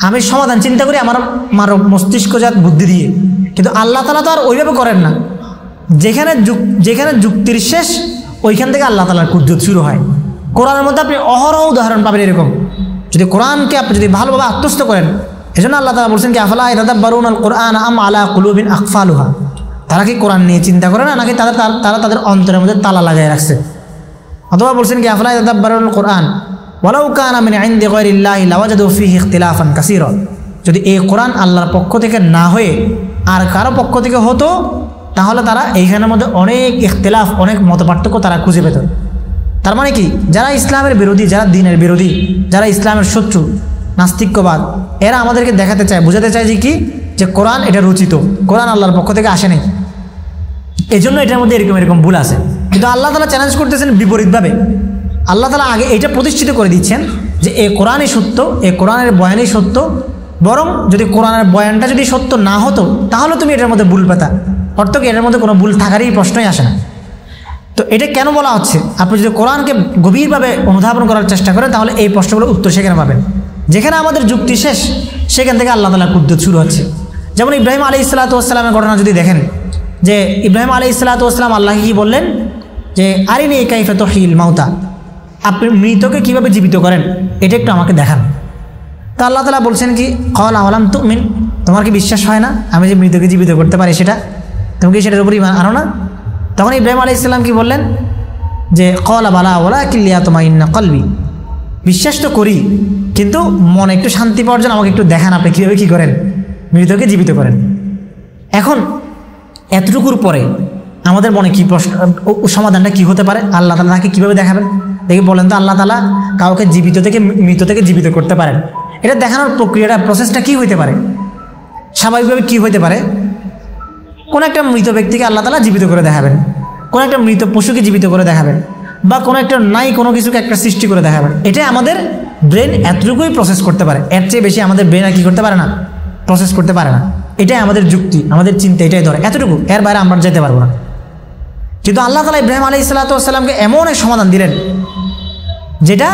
আমি সমাধান চিন্তা করি আমার মানব মস্তিষ্কজাত বুদ্ধি দিয়ে। কিন্তু আল্লাহ তাআলা তো আর ওইভাবে করেন না। যেখানে যুক্তির শেষ, ওইখান থেকে আল্লাহ তাআলার কুদরত শুরু হয়। কোরআনের মধ্যে আপনি অহরহ উদাহরণ পাবেন এরকম, যদি কোরআনকে আপনি যদি ভালোভাবে আত্মস্থ করেন, এজন্য আল্লাহ তাআলা বলছেন কি আফালা ইয়াতাদাব্বারুনাল কুরআন আম আলা কুলুবিন আকফালুহা, তারা কি কোরআন নিয়ে চিন্তা করে না, নাকি তারা তাদের অন্তরের মধ্যে তালা লাগাই রাখছে। অথবা বলছেন কি আফালা ইয়াতাদাব্বারুনাল কুরআন ওয়ালাউ কানা মিন ইনদি গায়রিল্লাহি লাওয়াজাদু ফীহি ইখতিলাফান কাসীরা, যদি এই কোরআন আল্লাহর পক্ষ থেকে না হয়ে আর কারো পক্ষ থেকে হতো তাহলে তারা এইখানের মধ্যে অনেক ইখতিলাফ, অনেক মতপার্থক্য তারা খুঁজে পেত। তার মানে কি, যারা ইসলামের বিরোধী, যারা দ্বীনের বিরোধী, যারা ইসলামের শত্রু, নাস্তিক্যবাদ, এরা আমাদেরকে দেখাতে চায়, বোঝাতে চায় যে কি, যে কোরআন এটা রচিত, কোরআন আল্লাহর পক্ষ থেকে আসে নাই, এই জন্য এটার মধ্যে এরকম এরকম ভুল আছে। কিন্তু আল্লাহ তাআলা চ্যালেঞ্জ করতেছেন বিপরীতভাবে। আল্লাহ তাআলা আগে এটা প্রতিষ্ঠিত করে দিচ্ছেন যে এই কোরআনই সত্য, এই কোরআনের বয়ানই সত্য, বরং যদি কোরআনের বয়ানটা যদি সত্য না হতো তাহলে তুমি এটার মধ্যে ভুল পেতা, অর্থ কি এটার মধ্যে কোনো ভুল থাকারই প্রশ্নই আসে না। তো এটা কেন বলা হচ্ছে, আপনি যদি কোরআনকে গভীরভাবে অনুধাবন করার চেষ্টা করেন তাহলে এই প্রশ্নগুলোর উত্তর সেখানে পাবেন। যেখানে আমাদের যুক্তি শেষ সেখান থেকে আল্লাহ তাআলার কুদরত শুরু হচ্ছে। যেমন ইব্রাহিম আলাইহিসসালাতু ওয়াসসালামের ঘটনা যদি দেখেন, যে ইব্রাহিম আলাইহিসসালাতু ওয়াসসালাম আল্লাহকে কি বললেন, যে আরিনি কাইফা তুহিল মাউতা, আপনি মৃতকে কীভাবে জীবিত করেন এটা একটু আমাকে দেখান। তা আল্লাহ তাআলা বলছেন কি ক্বালা আওয়ালাম তুমিন, তোমার কি বিশ্বাস হয় না আমি যে মৃতকে জীবিত করতে পারি, সেটা তুমি কি সেটার উপর ঈমান আনো না? তখন ইব্রাহিম আলাইহিস সালাম কি বললেন, যে ক্বালা বালা ওয়ালাকিন লিয়াতমাইন্না কলবি, বিশ্বাস তো করি কিন্তু মনে একটু শান্তি পাওয়ার জন্য আমাকে একটু দেখান আপনি কীভাবে কী করেন, মৃতকে জীবিত করেন। এখন এতটুকুর পরে আমাদের মনে কী প্রশ্ন, সমাধানটা কী হতে পারে, আল্লাহ তাআলা তাকে কীভাবে দেখাবেন? দেখি বলেন তো, আল্লাহ তাআলা কাউকে জীবিত থেকে মৃত থেকে জীবিত করতে পারেন, এটা দেখানোর প্রক্রিয়াটা, প্রসেসটা কী হইতে পারে? স্বাভাবিকভাবে কী হইতে পারে, কোনো একটা মৃত ব্যক্তিকে আল্লাহ তাআলা জীবিত করে দেখাবেন, কোনো একটা মৃত পশুকে জীবিত করে দেখাবেন, বা কোনো একটা নাই কোনো কিছুকে একটা সৃষ্টি করে দেখাবেন। এটাই আমাদের ব্রেন এতটুকুই প্রসেস করতে পারে, এর চেয়ে বেশি আমাদের ব্রেন আর কী করতে পারে না, প্রসেস করতে পারে না। এটাই আমাদের যুক্তি, আমাদের চিন্তা এটাই ধরে, এতটুকু, এর বাইরে আমরা যেতে পারবো না। কিন্তু আল্লাহ তাআলা ইব্রাহিম আলাইহিসসালাতু ওয়াসসালামকে এমন এক সমাধান দিলেন যেটা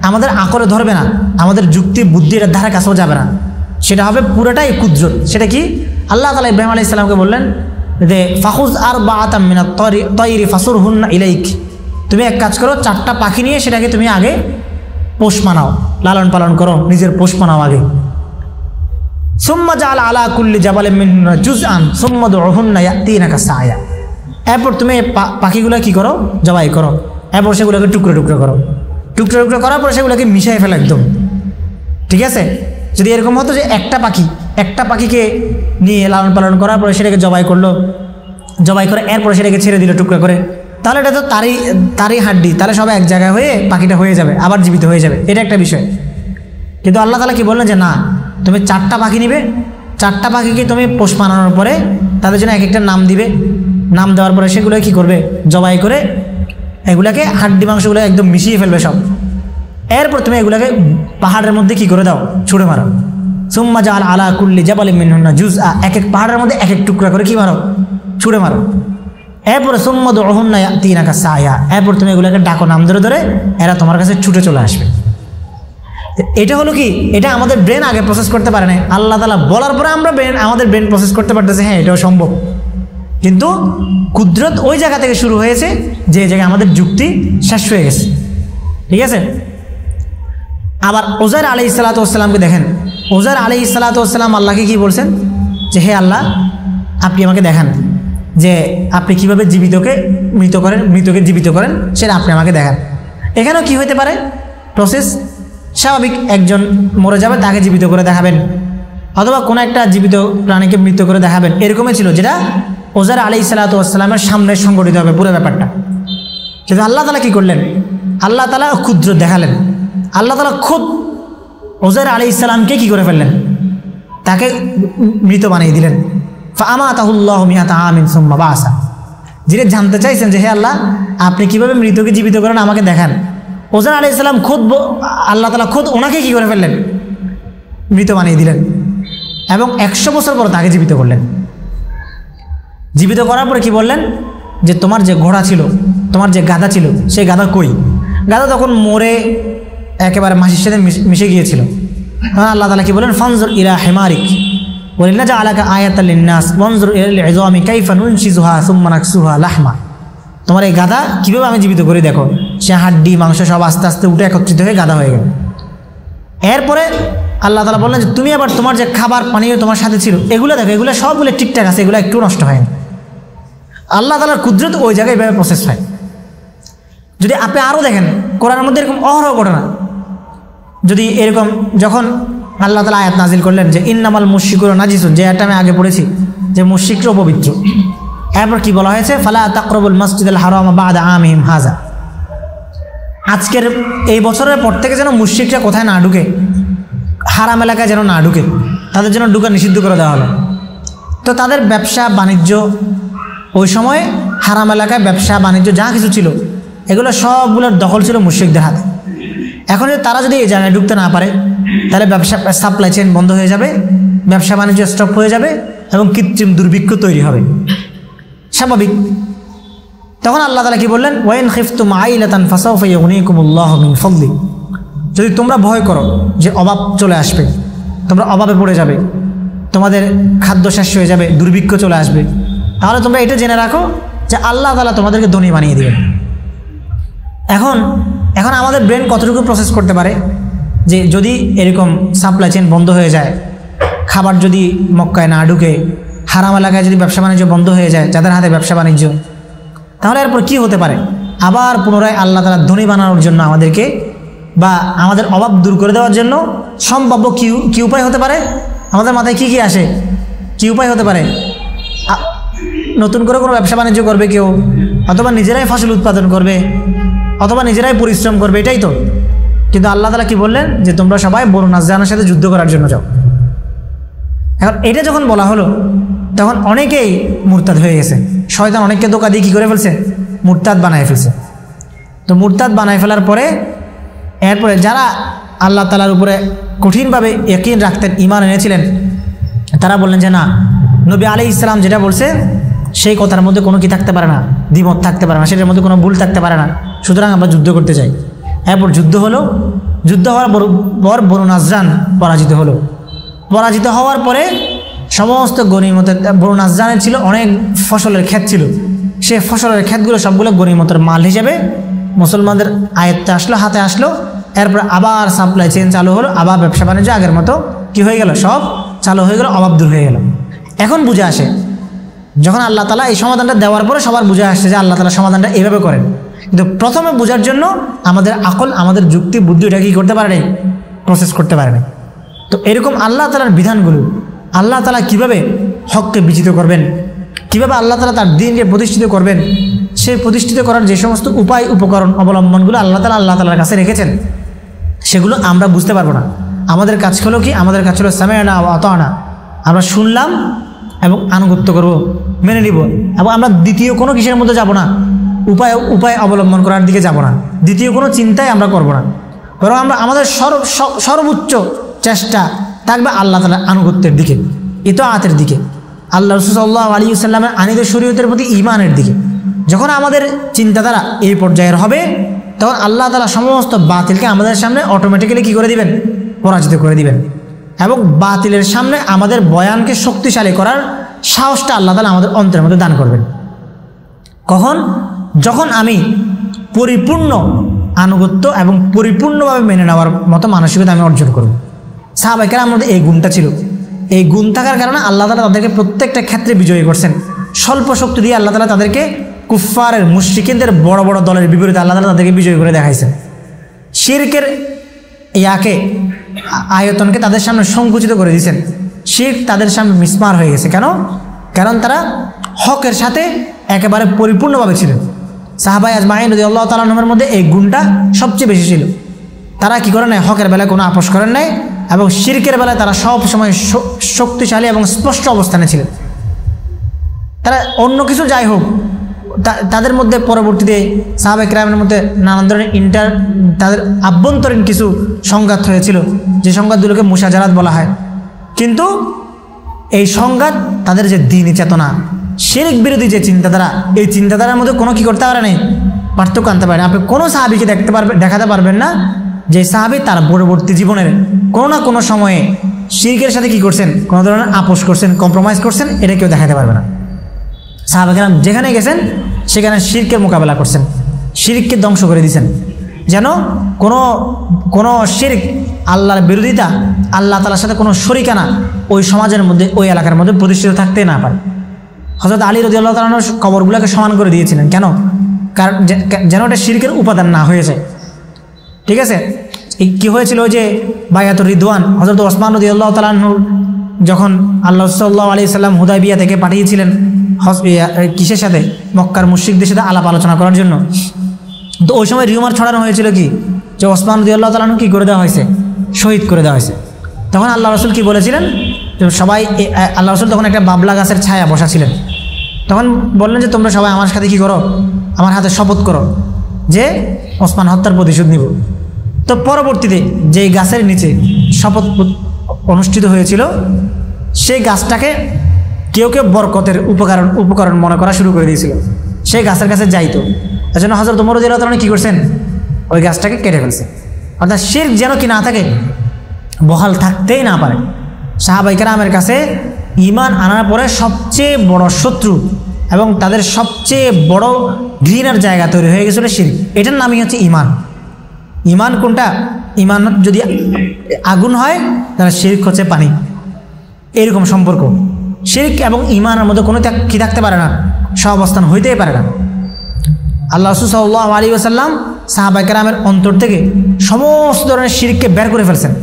আমাদের আকলে ধরবে না, আমাদের যুক্তি বুদ্ধির ধারে কাছেও যাবে না, সেটা হবে পুরোটাই কুদরত। সেটা কি, আল্লাহ তাআলা ইব্রাহিম আলাইহিস সালামকে বললেন যে ফাখুজ আরবাআতাম মিনাত তায়রি ফাসুরহুন্না ইলাইক, তুমি এক কাজ করো, 4টা পাখি নিয়ে সেটাকে তুমি আগে পোষ মানাও, লালন পালন করো, নিজের পোষ মানাও আগে। সুম্মা জাআল আলা কুল্লি জাবালিন মিনহুন্না জুজআন সুম্মা দুউহুন্না ইয়াতিনাকা সায়া, এরপর তুমি পাখিগুলো কি করো, জবাই করো, এরপর সেগুলোকে টুকরো টুকরো করো, টুকরো টুকরো করার পর সেগুলোকে মিশিয়ে ফেলো একদম, ঠিক আছে? যদি এরকম হতো যে একটা পাখিকে নিয়ে লালন পালন করার পরে সেটাকে জবাই করলো, জবাই করে এরপরে সেটাকে ছেড়ে দিল টুকরো করে, তাহলে এটা তো তারই হাড্ডি, তাহলে সবাই এক জায়গায় হয়ে পাখিটা হয়ে যাবে, আবার জীবিত হয়ে যাবে, এটা একটা বিষয়। কিন্তু আল্লাহ তাআলা কি বললেন যে না, তুমি 4টা পাখি নিবে, 4টা পাখিকে তুমি পোষ মানানোর পরে তাদের জন্য এক একটা নাম দিবে, নাম দেওয়ার পরে সেগুলো কি করবে, জবাই করে এগুলাকে হাড্ডি মাংসগুলো একদম মিশিয়ে ফেলবে সব, এরপর তুমি এগুলাকে পাহাড়ের মধ্যে কি করে দাও, ছুঁড়ে মারো। সুম্মা জাআল আলা কুল্লি জাবালিন মিনহুন্না জুজআ, এক এক পাহাড়ের মধ্যে এক এক টুকরা করে কি মারো, ছুঁড়ে মারো। এরপরে সুম্মা দুউহুন্না ইয়াতিনাকা সায়া, এরপর তুমি এগুলোকে ডাকো নাম ধরে ধরে, এরা তোমার কাছে ছুটে চলে আসবে। এটা হলো কি, এটা আমাদের ব্রেন আগে প্রসেস করতে পারে না, আল্লাহ তাআলা বলার পরে আমাদের ব্রেন প্রসেস করতে পারতেছে, হ্যাঁ এটাও সম্ভব। কিন্তু কুদরত ওই জায়গা থেকে শুরু হয়েছে যে জায়গায় আমাদের যুক্তি শেষ হয়ে গেছে, ঠিক আছে? আবার উযাইর আলাইহিসসালাতু ওয়াসসালামকে দেখেন, উযাইর আলাইহিসসালাতু ওয়াসসালাম আল্লাহকে কি বলছেন, যে হে আল্লাহ, আপনি আমাকে দেখান যে আপনি কিভাবে মৃতকে জীবিত করেন, সেটা আপনি আমাকে দেখান। এখানেও কি হইতে পারে প্রসেস, স্বাভাবিক একজন মরে যাবে তাকে জীবিত করে দেখাবেন, অথবা কোনো একটা জীবিত প্রাণীকে মৃত করে দেখাবেন, এরকমই ছিল যেটা উযাইর আলাইহিসসালাতু ওয়াসসালামের সামনে সংঘটিত হবে পুরো ব্যাপারটা। কিন্তু আল্লাহ তাআলা কি করলেন, আল্লাহ তাআলা ক্ষুদ্র দেখালেন, আল্লাহ তাআলা খুদ উযাইর আলাইহিসসালামকে কি করে ফেললেন, তাকে মৃত বানিয়ে দিলেন। ফাআমাতাহুল্লাহু মিআতা আমিন সুম্মা বাআসা, যিনি জানতে চাইছেন যে হে আল্লাহ আপনি কিভাবে মৃতকে জীবিত করেন আমাকে দেখান, উযাইর আলাইহিস সালাম খুদ আল্লাহ তাআলা খুদ ওনাকে কি করে ফেললেন, মৃত বানিয়ে দিলেন, এবং 100 বছর পর তাকে জীবিত করলেন। জীবিত করার পরে কি বললেন, যে তোমার যে ঘোড়া ছিল, তোমার যে গাধা ছিল, সেই গাধা কই? গাধা তখন মরে একেবারে মাটির সাথে মিশে গিয়েছিল। আল্লাহ তাআলা কি বলেন, ফানজুর ইলা হিমারিক ওয়ালিনাজআলাকা আয়াতাল লিন্নাস ওয়ানজুর ইলাল ইযামি কাইফা নুনশিজুহা সুম্মা নাকসুহা লাহমা, তোমার এই গাধা কিভাবে আমি জীবিত করে দেখো, সে হাড্ডি মাংস সব আস্তে আস্তে উঠে একত্রিত হয়ে গাধা হয়ে গেল। এরপরে আল্লাহ তাআলা বললেন যে তুমি আবার তোমার যে খাবার পানীয় তোমার সাথে ছিল এগুলো দেখো, এগুলো সবগুলো ঠিকঠাক আছে, এগুলো একটু নষ্ট হয়নি। আল্লাহ তাআলার কুদরত ওই জায়গায় এভাবে প্রসেস হয়। যদি আপনি আরও দেখেন কোরআনের মধ্যে এরকম অহরহ ঘটনা, যদি এরকম যখন আল্লাহ তাআলা আয়াত নাজিল করলেন যে ইন্নামাল মুশরিকুনা নাজিসুন, যে আয়াতটা আমি আগে পড়েছি যে মুশরিকরা অপবিত্র, এরপর কি বলা হয়েছে ফালা তাকরাবুল মাসজিদাল হারাম বাদা আমিহিম হাযা, আজকের এই বছরের পর থেকে যেন মুশরিকরা কোথায় না ঢুকে, হারাম এলাকায় যেন না ঢুকে, তাদের যেন ঢুকা নিষিদ্ধ করে দেওয়া হলো। তো তাদের ব্যবসা বাণিজ্য ওই সময় হারাম এলাকায় ব্যবসা বাণিজ্য যা কিছু ছিল এগুলো সবগুলোর দখল ছিল মুশরিকদের হাতে। এখন যদি তারা যদি এই জায়গায় ঢুকতে না পারে তাহলে ব্যবসা সাপ্লাই চেইন বন্ধ হয়ে যাবে, ব্যবসা বাণিজ্য স্টপ হয়ে যাবে এবং কৃত্রিম দুর্ভিক্ষ তৈরি হবে, স্বাভাবিক। তখন আল্লাহ তাআলা কি বললেন ওয়াইন খিফতুম আইলাতান ফাসাউফা ইউগনিকুমুল্লাহু মিন ফাদলি, যদি তোমরা ভয় করো যে অভাব চলে আসবে, তোমরা অভাবে পড়ে যাবে, তোমাদের খাদ্য শেষ হয়ে যাবে, দুর্ভিক্ষ চলে আসবে, তাহলে তোমরা এটা জেনে রাখো যে আল্লাহ তাআলা তোমাদেরকে ধনী বানিয়ে দিবেন। এখন আমাদের ব্রেন কতটুকু প্রসেস করতে পারে যে যদি এরকম সাপ্লাই চেইন বন্ধ হয়ে যায়, খাবার যদি মক্কায় না ঢুকে, হারাম এলাকায় যদি ব্যবসা বাণিজ্য বন্ধ হয়ে যায়, যাদের হাতে ব্যবসা বাণিজ্য, তাহলে এরপর কি হতে পারে? আবার পুনরায় আল্লাহ তাআলা ধনী বানানোর জন্য আমাদেরকে বা আমাদের অভাব দূর করে দেওয়ার জন্য সম্ভাব্য কি উপায় হতে পারে? আমাদের মাথায় কি আসে? কি উপায় হতে পারে? নতুন করে কোনো ব্যবসা বাণিজ্য করবে কেউ, অথবা নিজেরাই ফসল উৎপাদন করবে, অথবা নিজেরাই পরিশ্রম করবে, এটাই তো। কিন্তু আল্লাহ তাআলা কি বললেন যে তোমরা সবাই বনু নাজরানের সাথে যুদ্ধ করার জন্য যাও। এখন এটা যখন বলা হলো তখন অনেকেই মুরতাদ হয়ে গেছে, শয়তান অনেককে ধোঁকা দিয়ে কী করে ফেলছে? মুরতাদ বানায় ফেলছে। তো মুরতাদ বানায় ফেলার পরে এরপরে যারা আল্লাহ তাআলার উপরে কঠিনভাবে ইয়াকিন রাখতেন, ঈমান এনেছিলেন, তারা বললেন যে না, নবী আলাইহিস সালাম যেটা বলছে সেই কথার মধ্যে কোনো কি থাকতে পারে না, দ্বিমত থাকতে পারে না, সেটার মধ্যে কোনো ভুল থাকতে পারে না, সুতরাং আমরা যুদ্ধ করতে চাই। এরপর যুদ্ধ হলো, যুদ্ধ হওয়ার পর বনু নাজরান পরাজিত হলো। পরাজিত হওয়ার পরে সমস্ত গনিমতের, বনু নাজরানের ছিল অনেক ফসলের ক্ষেত ছিল, সে ফসলের ক্ষেতগুলো সবগুলো গনিমতের মাল হিসেবে মুসলমানদের আয়ত্তে আসলো, হাতে আসলো। এরপর আবার সাপ্লাই চেইন চালু হলো, আবার ব্যবসা বাণিজ্য আগের মতো কি হয়ে গেল, সব চালু হয়ে গেল, অভাব দূর হয়ে গেল। এখন বুঝে আসে, যখন আল্লাহ তাআলা এই সমাধানটা দেওয়ার পরে সবার বুঝে আসছে যে আল্লাহ তাআলা সমাধানটা এইভাবে করেন। কিন্তু প্রথমে বোঝার জন্য আমাদের আকল, আমাদের যুক্তি বুদ্ধিটা কি করতে পারে নাই, প্রসেস করতে পারে নাই। তো এরকম আল্লাহ তাআলার বিধানগুলো, আল্লাহ তাআলা কীভাবে হককে বিজিত করবেন, কীভাবে আল্লাহ তাআলা তার দ্বীনকে প্রতিষ্ঠিত করবেন, সেই প্রতিষ্ঠিত করার যে সমস্ত উপায় উপকরণ অবলম্বনগুলো আল্লাহ তাআলার কাছে রেখেছেন, সেগুলো আমরা বুঝতে পারবো না। আমাদের কাজ হলো কি, আমাদের কাজ হলো সামি'না ওয়া আতা'না, আমরা শুনলাম এবং আনুগত্য করব, মেনে নিব, এবং আমরা দ্বিতীয় কোনো কিসের মধ্যে যাব না, উপায় অবলম্বন করার দিকে যাব না, দ্বিতীয় কোনো চিন্তাই আমরা করব না, বরং আমরা আমাদের সর্বোচ্চ চেষ্টা থাকবে আল্লাহ তাআলার আনুগত্যের দিকে, ইতাআতের দিকে, আল্লাহ রাসূল সাল্লাল্লাহু আলাইহি ওয়াসাল্লামের আনিত শরীয়তের প্রতি ঈমানের দিকে। যখন আমাদের চিন্তাধারা এই পর্যায়ের হবে তখন আল্লাহ তাআলা সমস্ত বাতিলকে আমাদের সামনে অটোমেটিক্যালি কী করে দিবেন, পরাজিত করে দিবেন, এবং বাতিলের সামনে আমাদের বয়ানকে শক্তিশালী করার সাহসটা আল্লাহ তাআলা আমাদের অন্তরের মধ্যে দান করবেন। কখন? যখন আমি পরিপূর্ণ আনুগত্য এবং পরিপূর্ণভাবে মেনে নেওয়ার মতো মানসিকতা আমি অর্জন করব। সাহাবায়ে কেরামের মধ্যে এই গুণটা ছিল। এই গুণ থাকার কারণে আল্লাহ তাআলা তাদেরকে প্রত্যেকটা ক্ষেত্রে বিজয়ী করছেন। স্বল্প শক্তি দিয়ে আল্লাহ তাআলা তাদেরকে কুফফারের, মুশরিকিনদের বড় বড় দলের বিপরীতে আল্লাহ তাআলা তাদেরকে বিজয়ী করে দেখাইছেন। শিরকের আয়তনকে তাদের সামনে সংকুচিত করে দিয়েছেন। শিরক তাদের সামনে মিসমার হয়ে গেছে। কেন? কারণ তারা হকের সাথে একেবারে পরিপূর্ণভাবে ছিলেন। সাহাবায়ে আজমাইন রাদিয়াল্লাহু তাআলা আনহুমের মধ্যে এই গুণটা সবচেয়ে বেশি ছিল। তারা কি করে নাই, হকের বেলায় কোনো আপোষ করেন নাই, এবং শিরকের বেলায় তারা সব সময় শক্তিশালী এবং স্পষ্ট অবস্থানে ছিলেন। তারা অন্য কিছু যাই হোক, তাদের মধ্যে পরবর্তীতে সাহাবায়ে কেরামের মধ্যে নানান ধরনের তাদের আভ্যন্তরীণ কিছু সংঘাত হয়েছিল, যে সংঘাতগুলোকে মুশাজারাত বলা হয়। কিন্তু এই সংঘাত তাদের যে দ্বীনি চেতনা, শিরক বিরোধী যে চিন্তাধারা, এই চিন্তাধারার মধ্যে কোনো কি করতে পারে নাই, পার্থক্য আনতে পারে না। আপনি কোনো সাহাবীকে দেখাতে পারবেন না যে সাহাবী তার পরবর্তী জীবনের কোনো না কোনো সময়ে শিরকের সাথে কি করছেন, কোনো ধরনের আপোষ করছেন, কম্প্রোমাইজ করছেন, এটা কেউ দেখাতে পারবে না। সাহাবায়ে কেরাম যেখানে গেছেন সেখানে শিরকের মোকাবেলা করছেন, শিরককে ধ্বংস করে দিয়েছেন, যেন কোনো শিরক আল্লাহর বিরোধিতা, আল্লাহ তাআলার সাথে কোনো শরিকানা ওই সমাজের মধ্যে, ওই এলাকার মধ্যে প্রতিষ্ঠিত থাকতে না পারে। হযরত আলী রাদিয়াল্লাহু তাআলা কবরগুলোকে সমান করে দিয়েছিলেন। কেন? কারণ যেন এটা শিরকের উপাদান না হয়ে যায়। ঠিক আছে, কি হয়েছিল যে বায়াতুর রিদওয়ান, হযরত ওসমান রাদিয়াল্লাহু তাআলা যখন আল্লাহ সাল্লাল্লাহু আলাইহি সাল্লাম হুদায়বিয়া থেকে পাঠিয়েছিলেন কিসের সাথে, মক্কার মুশরিকদের সাথে আলাপ আলোচনা করার জন্য। তো ওই সময় রিউমার ছড়ানো হয়েছিল কি, যে ওসমান রাদিয়াল্লাহু তাআলা কি করে দেওয়া হয়েছে, শহীদ করে দেওয়া হয়েছে। তখন আল্লাহ রাসূল কি বলেছিলেন, সবাই, আল্লাহ রাসূল তখন একটা বাবলা গাছের ছায়া বসা ছিলেন। তখন বললেন যে তোমরা সবাই আমার সাথে কি করো, আমার হাতে শপথ করো যে ওসমান হত্যার প্রতিশোধ নিব। তো পরবর্তীতে যেই গাছের নিচে শপথ অনুষ্ঠিত হয়েছিল, সেই গাছটাকে কেউ কেউ বরকতের উপকরণ মনে করা শুরু করে দিয়েছিল, সেই গাছের কাছে যাইতো। এর জন্য হযরত ওমর রাদিয়াল্লাহু তাআলা কী করছেন, ওই গাছটাকে কেটে ফেলছে। অর্থাৎ শিরক যেন কি না থাকে, বহাল থাকতেই না পারে। সাহাবায়ে কেরামের কাছে ঈমান আনার পরে সবচেয়ে বড় শত্রু এবং তাদের সবচেয়ে বড় ঘৃণার জায়গা তৈরি হয়ে গেছিল শিরক। এটার নামই হচ্ছে ঈমান। ঈমান কোনটা? ঈমান যদি আগুন হয় তাহলে শিরক হচ্ছে পানি, এরকম সম্পর্ক। শিরক এবং ঈমানের মধ্যে কোনো কি থাকতে পারে না, সহাবস্থান হইতেই পারে না। আল্লাহ রাসূল সাল্লাল্লাহু আলাইহি ওয়াসাল্লাম সাহাবায়ে কেরামের অন্তর থেকে সমস্ত ধরনের শিরককে বের করে ফেলছেন।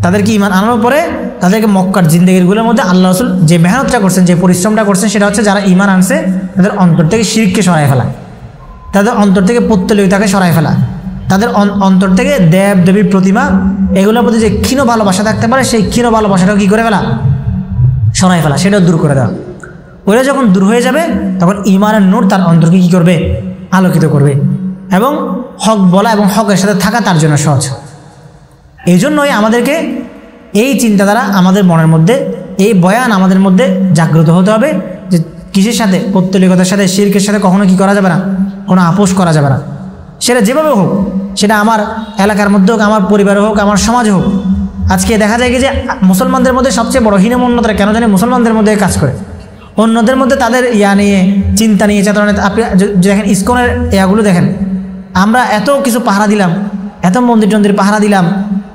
তাদেরকে ঈমান আনার পরে তাদেরকে মক্কার জিন্দেগিগুলোর মধ্যে আল্লাহ রাসূল যে মেহনতটা করছেন, যে পরিশ্রমটা করছেন, সেটা হচ্ছে যারা ঈমান আনছে তাদের অন্তর থেকে শিরককে সরাই ফেলা, তাদের অন্তর থেকে পৌত্তলিকতাকে সরাই ফেলা, তাদের অন্তর থেকে দেব দেবীর প্রতিমা এগুলোর প্রতি যে ক্ষীণ ভালোবাসা থাকতে পারে, সেই ক্ষীণ ভালোবাসাটাও কী করে ফেলা, সরাই ফেলা, সেটাও দূর করে দেওয়া। ওরা যখন দূর হয়ে যাবে তখন ঈমানের নূর তার অন্তরকে কী করবে, আলোকিত করবে, এবং হক বলা এবং হকের সাথে থাকা তার জন্য সহজ। এই জন্যই আমাদেরকে এই চিন্তাধারা আমাদের মনের মধ্যে, এই বয়ান আমাদের মধ্যে জাগ্রত হতে হবে যে কিসের সাথে, পৌত্তলিকতার সাথে, শিরকের সাথে কখনো কি করা যাবে না, কোনো আপোষ করা যাবে না। সেটা যেভাবে হোক, সেটা আমার এলাকার মধ্যে হোক, আমার পরিবারে হোক, আমার সমাজে হোক। আজকে দেখা যায় কি যে মুসলমানদের মধ্যে সবচেয়ে বড় হীনমন্যতা কেন জানি মুসলমানদের মধ্যে কাজ করে, অন্যদের মধ্যে তাদের নিয়ে, চিন্তা নিয়ে, চেতনা। আপনি দেখেন ইসকনের ইয়াগুলো দেখেন, আমরা এত কিছু পাহারা দিলাম, এত মন্দির টন্দির পাহারা দিলাম,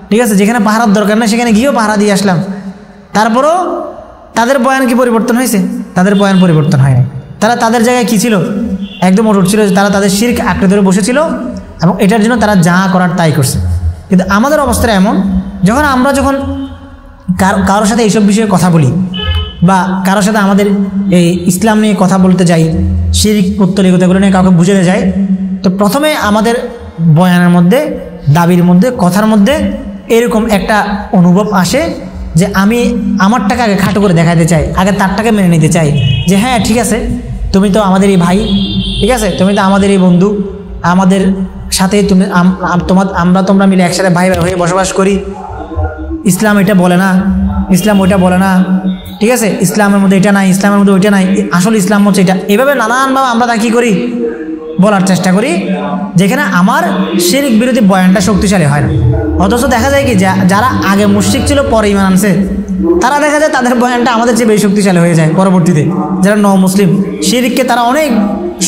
ঠিক আছে, যেখানে পাহারার দরকার নেই সেখানে গিয়েও পাহারা দিয়ে আসলাম, তারপরও তাদের বয়ান কি পরিবর্তন হয়েছে? তাদের বয়ান পরিবর্তন হয়নি। তারা তাদের জায়গায় কী ছিল, একদম অটুট ছিল। তারা তাদের শিরক আঁকড়ে ধরে বসেছিল এবং এটার জন্য তারা যা করার তাই করছে। কিন্তু আমাদের অবস্থাটা এমন, আমরা যখন কারোর সাথে এইসব বিষয়ে কথা বলি বা কারোর সাথে আমাদের এই ইসলাম নিয়ে কথা বলতে যাই, শিরক পৌত্তলিকতাগুলো নিয়ে কাউকে বুঝাতে যাই, তো প্রথমে আমাদের বয়ানের মধ্যে, দাবির মধ্যে, কথার মধ্যে এরকম একটা অনুভব আসে যে আমি আমারটাকে আগে খাটো করে দেখাতে চাই, আগে তারটাকে মেনে নিতে চাই যে হ্যাঁ ঠিক আছে, তুমি তো আমাদের এই ভাই, ঠিক আছে, তুমি তো আমাদের এই বন্ধু, আমাদের সাথে তুমি তোমরা মিলে একসাথে ভাই ভাই হয়ে বসবাস করি। ইসলাম এটা বলে না, ইসলাম ওইটা বলে না, ঠিক আছে, ইসলামের মধ্যে এটা নাই, ইসলামের মধ্যে ওইটা নাই, আসলে ইসলাম হচ্ছে এটা। এভাবে নানানভাবে আমরা তা কী করি, বলার চেষ্টা করি, যেখানে আমার শিরক বিরোধী বয়ানটা শক্তিশালী হয় না। অথচ দেখা যায় কি যারা আগে মুশরিক ছিল পরে ঈমান আনছে, তারা দেখা যায় তাদের বয়ানটা আমাদের চেয়ে বেশি শক্তিশালী হয়ে যায় পরবর্তীতে। যারা মুসলিম, শিরককে তারা অনেক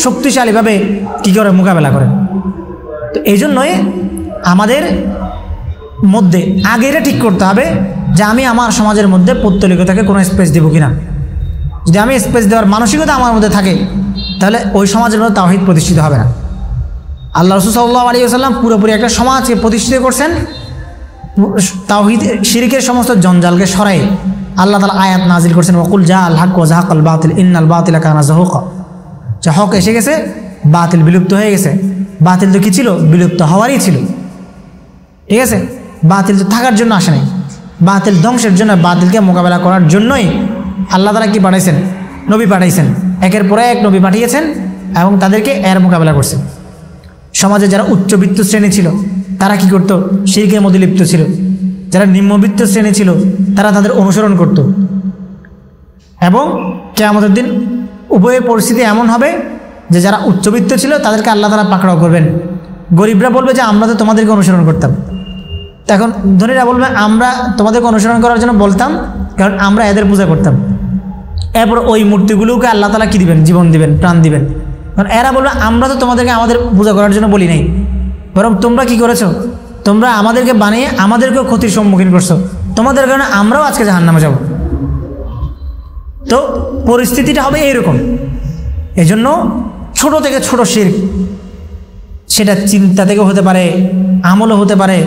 শক্তিশালীভাবে কী করে মোকাবেলা করে। তো এই জন্যই আমাদের মধ্যে আগে এটা ঠিক করতে হবে যে আমি আমার সমাজের মধ্যে পৌত্তলিকতাকে কোনো স্পেস দেবো কিনা। যদি আমি স্পেস দেওয়ার মানসিকতা আমার মধ্যে থাকে, তাহলে ওই সমাজের মধ্যে তাওহীদ প্রতিষ্ঠিত হবে না। আল্লাহ রাসূল সাল্লাল্লাহু আলাইহি ওয়াসাল্লাম পুরোপুরি একটা সমাজকে প্রতিষ্ঠিত করছেন তাওহীদ শিরকের সমস্ত জঞ্জালকে সরাই। আল্লাহ তাআলা আয়াত নাজিল করছেন, ওয়াকুল জাআল হক ওয়া যাহাকাল বাতিল ইন্নাল বাতিলা কানা যাহুকা। যে হক এসে গেছে, বাতিল বিলুপ্ত হয়ে গেছে। বাতিল তো কী ছিল, বিলুপ্ত হওয়ারই ছিল, ঠিক আছে। বাতিল তো থাকার জন্য আসে নাই, বাতিল ধ্বংসের জন্য, বাতিলকে মোকাবেলা করার জন্যই আল্লাহ তাআলা কি পাঠাইছেন, নবী পাঠাইছেন, একের পর এক নবী পাঠিয়েছেন এবং তাদেরকে এর মোকাবেলা করছেন। সমাজে যারা উচ্চবিত্ত শ্রেণী ছিল তারা কি করত, শিরকের মধ্যে লিপ্ত ছিল। যারা নিম্নবিত্ত শ্রেণী ছিল তারা তাদের অনুসরণ করত। এবং কিয়ামতের দিন উভয়ের পরিস্থিতি এমন হবে যে যারা উচ্চবিত্ত ছিল তাদেরকে আল্লাহ তাআলা পাকড়াও করবেন। গরিবরা বলবে যে আমরা তো তোমাদেরকে অনুসরণ করতাম। এখন ধনীরা বলবে আমরা তোমাদেরকে অনুসরণ করার জন্য বলতাম, কারণ আমরা এদের পূজা করতাম। এরপর ওই মূর্তিগুলোকে আল্লাহ তাআলা কি দিবেন, জীবন দিবেন, প্রাণ দিবেন। কারণ এরা বলবে আমরা তো তোমাদেরকে আমাদের পূজা করার জন্য বলি নাই, বরং তোমরা কি করেছো, তোমরা আমাদেরকে বানিয়ে আমাদেরকেও ক্ষতির সম্মুখীন করছো, তোমাদের কারণে আমরাও আজকে জাহান্নামে যাব। তো পরিস্থিতিটা হবে এইরকম। এজন্য ছোট থেকে ছোট শিরক, সেটা চিন্তা থেকে হতে পারে, আমলও হতে পারে,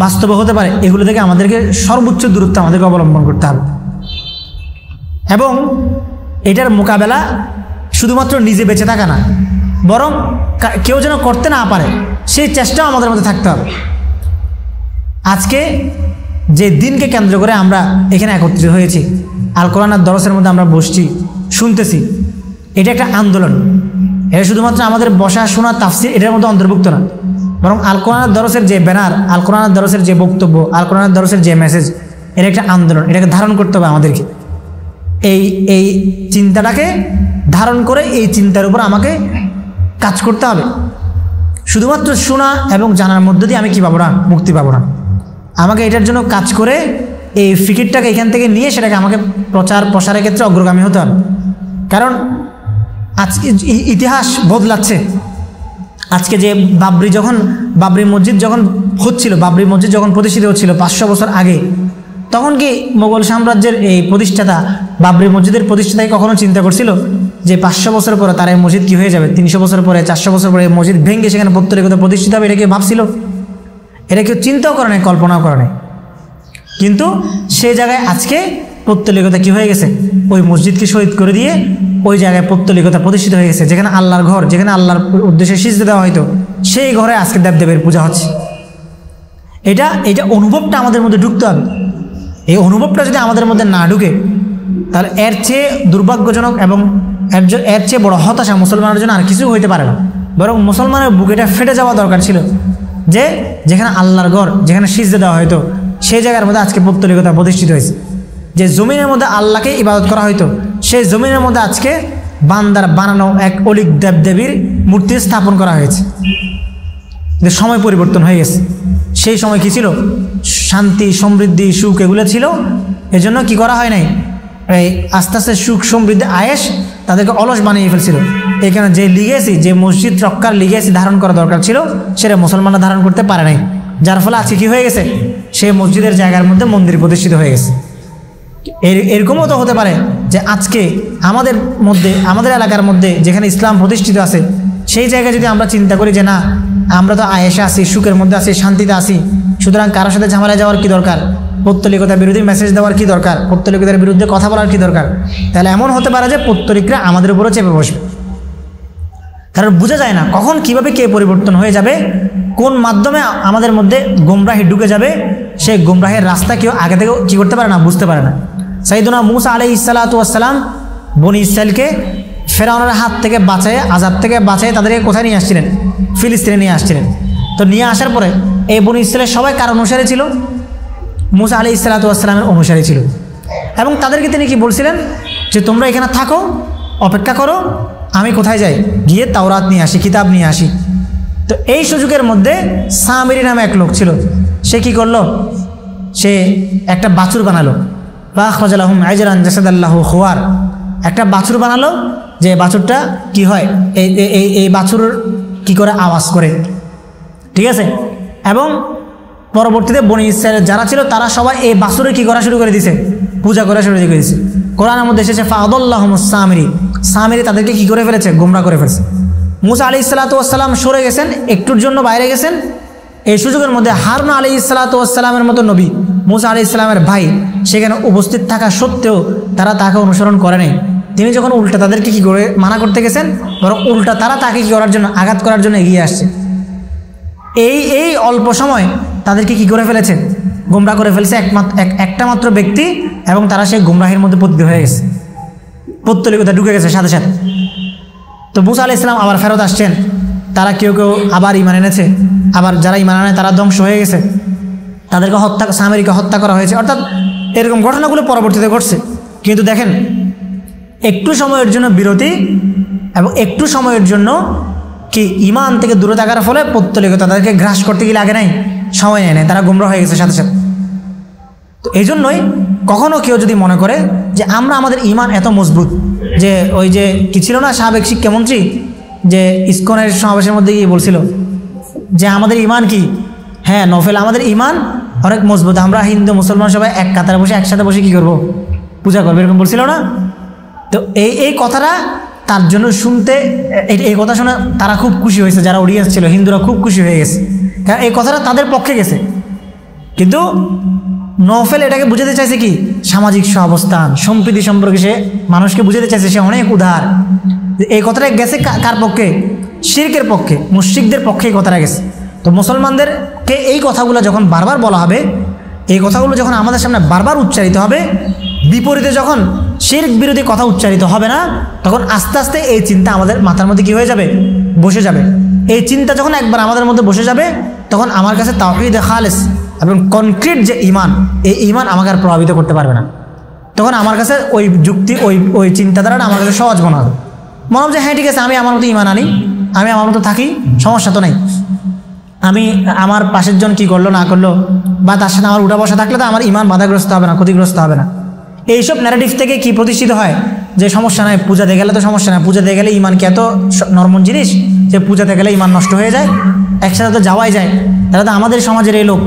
বাস্তবে হতে পারে, এগুলো থেকে আমাদেরকে সর্বোচ্চ দূরত্ব আমাদেরকে অবলম্বন করতে হবে। এবং এটার মোকাবেলা শুধুমাত্র নিজে বেঁচে থাকা না, বরং কেউ যেন করতে না পারে সেই চেষ্টাও আমাদের মধ্যে থাকতে হবে। আজকে যে দিনকে কেন্দ্র করে আমরা এখানে একত্রিত হয়েছি, আল কোরআনের দরসের মধ্যে আমরা বসছি, শুনতেছি, এটা একটা আন্দোলন। এটা শুধুমাত্র আমাদের বসা শোনা তাফসির এটার মধ্যে অন্তর্ভুক্ত না, বরং আল কোরআনের দরসের যে ব্যানার, আল কোরআনের দরসের যে বক্তব্য, আল কোরআনের দরসের যে মেসেজ, এটা একটা আন্দোলন। এটাকে ধারণ করতে হবে আমাদেরকে। এই চিন্তাটাকে ধারণ করে এই চিন্তার উপর আমাকে কাজ করতে হবে। শুধুমাত্র শোনা এবং জানার মধ্য দিয়ে আমি কি পাবো না, মুক্তি পাবো না। আমাকে এটার জন্য কাজ করে এই ফিকিরটাকে এখান থেকে নিয়ে সেটাকে আমাকে প্রচার প্রসারের ক্ষেত্রে অগ্রগামী হতে হবে। কারণ আজকে ইতিহাস বদলাচ্ছে। আজকে যে বাবরি মসজিদ যখন হচ্ছিল, বাবরি মসজিদ যখন প্রতিষ্ঠিত হচ্ছিল 500 বছর আগে, তখন কি মোগল সাম্রাজ্যের এই প্রতিষ্ঠাতা বাবরি মসজিদের প্রতিষ্ঠাতাই কখনো চিন্তা করছিল যে 500 বছর পরে তার এই মসজিদ কী হয়ে যাবে, 300 বছর পরে, 400 বছর পরে এই মসজিদ ভেঙে সেখানে পৌত্তলিকতা প্রতিষ্ঠিত হবে? এটা কেউ ভাবছিল? এটা কেউ চিন্তাও করে নাই, কল্পনাও করে নাই। কিন্তু সেই জায়গায় আজকে পৌত্তলিকতা কী হয়ে গেছে, ওই মসজিদকে শহীদ করে দিয়ে ওই জায়গায় পৌত্তলিকতা প্রতিষ্ঠিত হয়ে গেছে। যেখানে আল্লাহর ঘর, যেখানে আল্লাহর উদ্দেশ্যে সিজদা দেওয়া হয়তো, সেই ঘরে আজকে দেবদেবের পূজা হচ্ছে। এটা অনুভবটা আমাদের মধ্যে ঢুকতে হবে। এই অনুভবটা যদি আমাদের মধ্যে না ঢুকে, তাহলে এর চেয়ে দুর্ভাগ্যজনক এবং এর চেয়ে বড় হতাশা মুসলমানের জন্য আর কিছু হইতে পারে না। বরং মুসলমানের বুকেটা ফেটে যাওয়া দরকার ছিল যে যেখানে আল্লাহর ঘর, যেখানে সিজদা দেওয়া হয়তো, সেই জায়গার মধ্যে আজকে পৌত্তলিকতা প্রতিষ্ঠিত হয়েছে। যে জমিনের মধ্যে আল্লাহকে ইবাদত করা হয়তো, সেই জমিনের মধ্যে আজকে বান্দার বানানো এক অলিক দেবদেবীর মূর্তি স্থাপন করা হয়েছে। সময় পরিবর্তন হয়ে গেছে। সেই সময় কি ছিল? শান্তি, সমৃদ্ধি, সুখ এগুলো ছিল। এজন্য কি করা হয় নাই, এই আস্তে আস্তে সুখ সমৃদ্ধি আয়েশ তাদেরকে অলস বানিয়ে ফেলছিল। এখানে যে লিগেসি, যে মসজিদ রক্ষার লিগেসি ধারণ করা দরকার ছিল, সেটা মুসলমানরা ধারণ করতে পারে নাই। যার ফলে আজকে কি হয়ে গেছে, সেই মসজিদের জায়গার মধ্যে মন্দির প্রতিষ্ঠিত হয়ে গেছে। এরকমও তো হতে পারে যে আজকে আমাদের মধ্যে, আমাদের এলাকার মধ্যে যেখানে ইসলাম প্রতিষ্ঠিত আছে, সেই জায়গায় যদি আমরা চিন্তা করি যে না, আমরা তো আয়েশে আছি, সুখের মধ্যে আছি, শান্তিতে আছি, সুতরাং কারোর সাথে ঝামেলা যাওয়ার কি দরকার, পৌত্তলিকতার বিরোধী মেসেজ দেওয়ার কি দরকার, পৌত্তলিকতার বিরুদ্ধে কথা বলার কি দরকার? তাহলে এমন হতে পারে যে পৌত্তলিকরা আমাদের উপরও চেপে বসবে। কারণ বোঝা যায় না কখন কিভাবে কে পরিবর্তন হয়ে যাবে, কোন মাধ্যমে আমাদের মধ্যে গোমরাহি ঢুকে যাবে। সেই গোমরাহের রাস্তা কেউ আগে থেকে কি করতে পারে না, বুঝতে পারে না। সাইয়েদনা মুসা আলাইহিস সালাতু ওয়াস সালাম বনি ইসরাইলকে ফেরাউনের হাত থেকে বাঁচায়, আযাব থেকে বাঁচায় তাদেরকে কোথায় নিয়ে আসছিলেন? ফিলিস্তিনে নিয়ে আসছিলেন। তো নিয়ে আসার পরে এই বনি ইসরাইলের সবাই কার অনুসারী ছিল? মুসা আলাইহিস সালাতু ওয়াস সালামের অনুসারী ছিল। এবং তাদেরকে তিনি কি বলছিলেন যে তোমরা এখানে থাকো, অপেক্ষা করো, আমি কোথায় যাই, গিয়ে তাওরাত নিয়ে আসি, কিতাব নিয়ে আসি। তো এই সুযোগের মধ্যে সামিরি নামে এক লোক ছিল। সে কি করলো? সে একটা বাছুর বানালো। ফাখরাজালাহুম আজরান জাসাদাল্লাহু খুয়ার, একটা বাছুর বানালো। যে বাছুরটা কি হয়, এই বাছুর কি করে আওয়াজ করে, ঠিক আছে। এবং পরবর্তীতে বনি ইসরাইলের যারা ছিল তারা সবাই এই বাছুরের কি করা শুরু করে দিয়েছে, পূজা করা শুরু করে দিয়েছে। কোরআনের মধ্যে এসেছে ফাআদাল্লাহুমুস সামিরি, সামিরি তাদেরকে কি করে ফেলেছে, গোমরাহ করে ফেলেছে। মুসা আলাইহিস সালাতু ওয়াস সালাম সরে গেছেন, একটুর জন্য বাইরে গেছেন। এই সুযোগের মধ্যে হারুন আলাইহিস সালাতু ওয়াস সালামের মতো নবী, মুসা আলাইহিস সালামের ভাই, সেখানে উপস্থিত থাকা সত্ত্বেও তারা তাকে অনুসরণ করে নাই। তিনি যখন উল্টা তাদেরকে কি করে মানা করতে গেছেন, বরং উল্টা তারা তাকে কি করার জন্য, আঘাত করার জন্য এগিয়ে আসছে। এই অল্প সময় তাদেরকে কি করে ফেলেছে, গোমরাহ করে ফেলেছে একটা মাত্র ব্যক্তি। এবং তারা সেই গোমরাহের মধ্যে পতিত হয়ে গেছে, পৌত্তলিকতা ঢুকে গেছে সাথে সাথে। তো মুসা আলাইহিস সালাম আবার ফেরত আসছেন। তারা কেউ কেউ আবার ঈমান এনেছে, আবার যারা ঈমান আনে তারা ধ্বংস হয়ে গেছে, তাদেরকে সামিরিকে হত্যা করা হয়েছে। অর্থাৎ এরকম ঘটনাগুলো পরবর্তীতে ঘটছে। কিন্তু দেখেন, একটু সময়ের জন্য বিরতি এবং একটু সময়ের জন্য কি ঈমান থেকে দূরে থাকার ফলে পৌত্তলিকতা তাদেরকে গ্রাস করতে গেলে আগে নাই, সময় নেয়, তারা গোমরাহ হয়ে গেছে সাথে সাথে। তো এই জন্যই কখনও কেউ যদি মনে করে যে আমরা আমাদের ঈমান এত মজবুত, যে ওই যে কি ছিল না সাবেক শিক্ষামন্ত্রী, যে ইসকনের সমাবেশের মধ্যে গিয়ে বলছিল যে আমাদের ঈমান কি, হ্যাঁ, নফল আমাদের ইমান অনেক মজবুত, আমরা হিন্দু মুসলমান সবাই এক কাতারে বসে একসাথে বসে কী করবো, পূজা করবো, এরকম বলছিল না? তো এই কথাটা তার জন্য শুনতে, এই কথা শুনে তারা খুব খুশি হয়েছে, যারা অডিয়েন্স ছিল হিন্দুরা খুব খুশি হয়ে গেছে, কারণ এই কথাটা তাদের পক্ষে গেছে। কিন্তু নফল এটাকে বুঝাতে চাইছে কি, সামাজিক সহাবস্থান সম্প্রীতি সম্পর্কে সে মানুষকে বুঝাতে চাইছে, সে অনেক উদার। এই কথাটা গেছে কার পক্ষে? শিরকের পক্ষে, মুশরিকদের পক্ষে এই কথাটা গেছে। তো মুসলমানদেরকে এই কথাগুলো যখন বারবার বলা হবে, এই কথাগুলো যখন আমাদের সামনে বারবার উচ্চারিত হবে, বিপরীতে যখন শিরক বিরোধী কথা উচ্চারিত হবে না, তখন আস্তে আস্তে এই চিন্তা আমাদের মাথার মধ্যে কি হয়ে যাবে, বসে যাবে। এই চিন্তা যখন একবার আমাদের মধ্যে বসে যাবে, তখন আমার কাছে তাওহীদ খালেস এবং কনক্রিট যে ঈমান, এই ঈমান আমাকে আর প্রভাবিত করতে পারবে না। তখন আমার কাছে ওই যুক্তি, ওই চিন্তাধারাটা আমার কাছে সহজ মনে হবে। মনে হবে যে হ্যাঁ ঠিক আছে, আমি আমার মতো ঈমান আনি, আমি আমার মতো থাকি, সমস্যা তো নেই। আমি আমার পাশের জন কী করলো না করলো, বা তার সাথে আমার উঠা বসা থাকলে তো আমার ঈমান বাধাগ্রস্ত হবে না, ক্ষতিগ্রস্ত হবে না। এইসব ন্যারেটিভ থেকে কি প্রতিষ্ঠিত হয় যে সমস্যা নাই, পূজাতে গেলে তো সমস্যা নাই, পূজাতে গেলে ঈমান কি এত নরম জিনিস যে পূজাতে গেলে ঈমান নষ্ট হয়ে যায়, একসাথে তো যাওয়াই যায়, তাহলে তো আমাদের সমাজের এই লোক,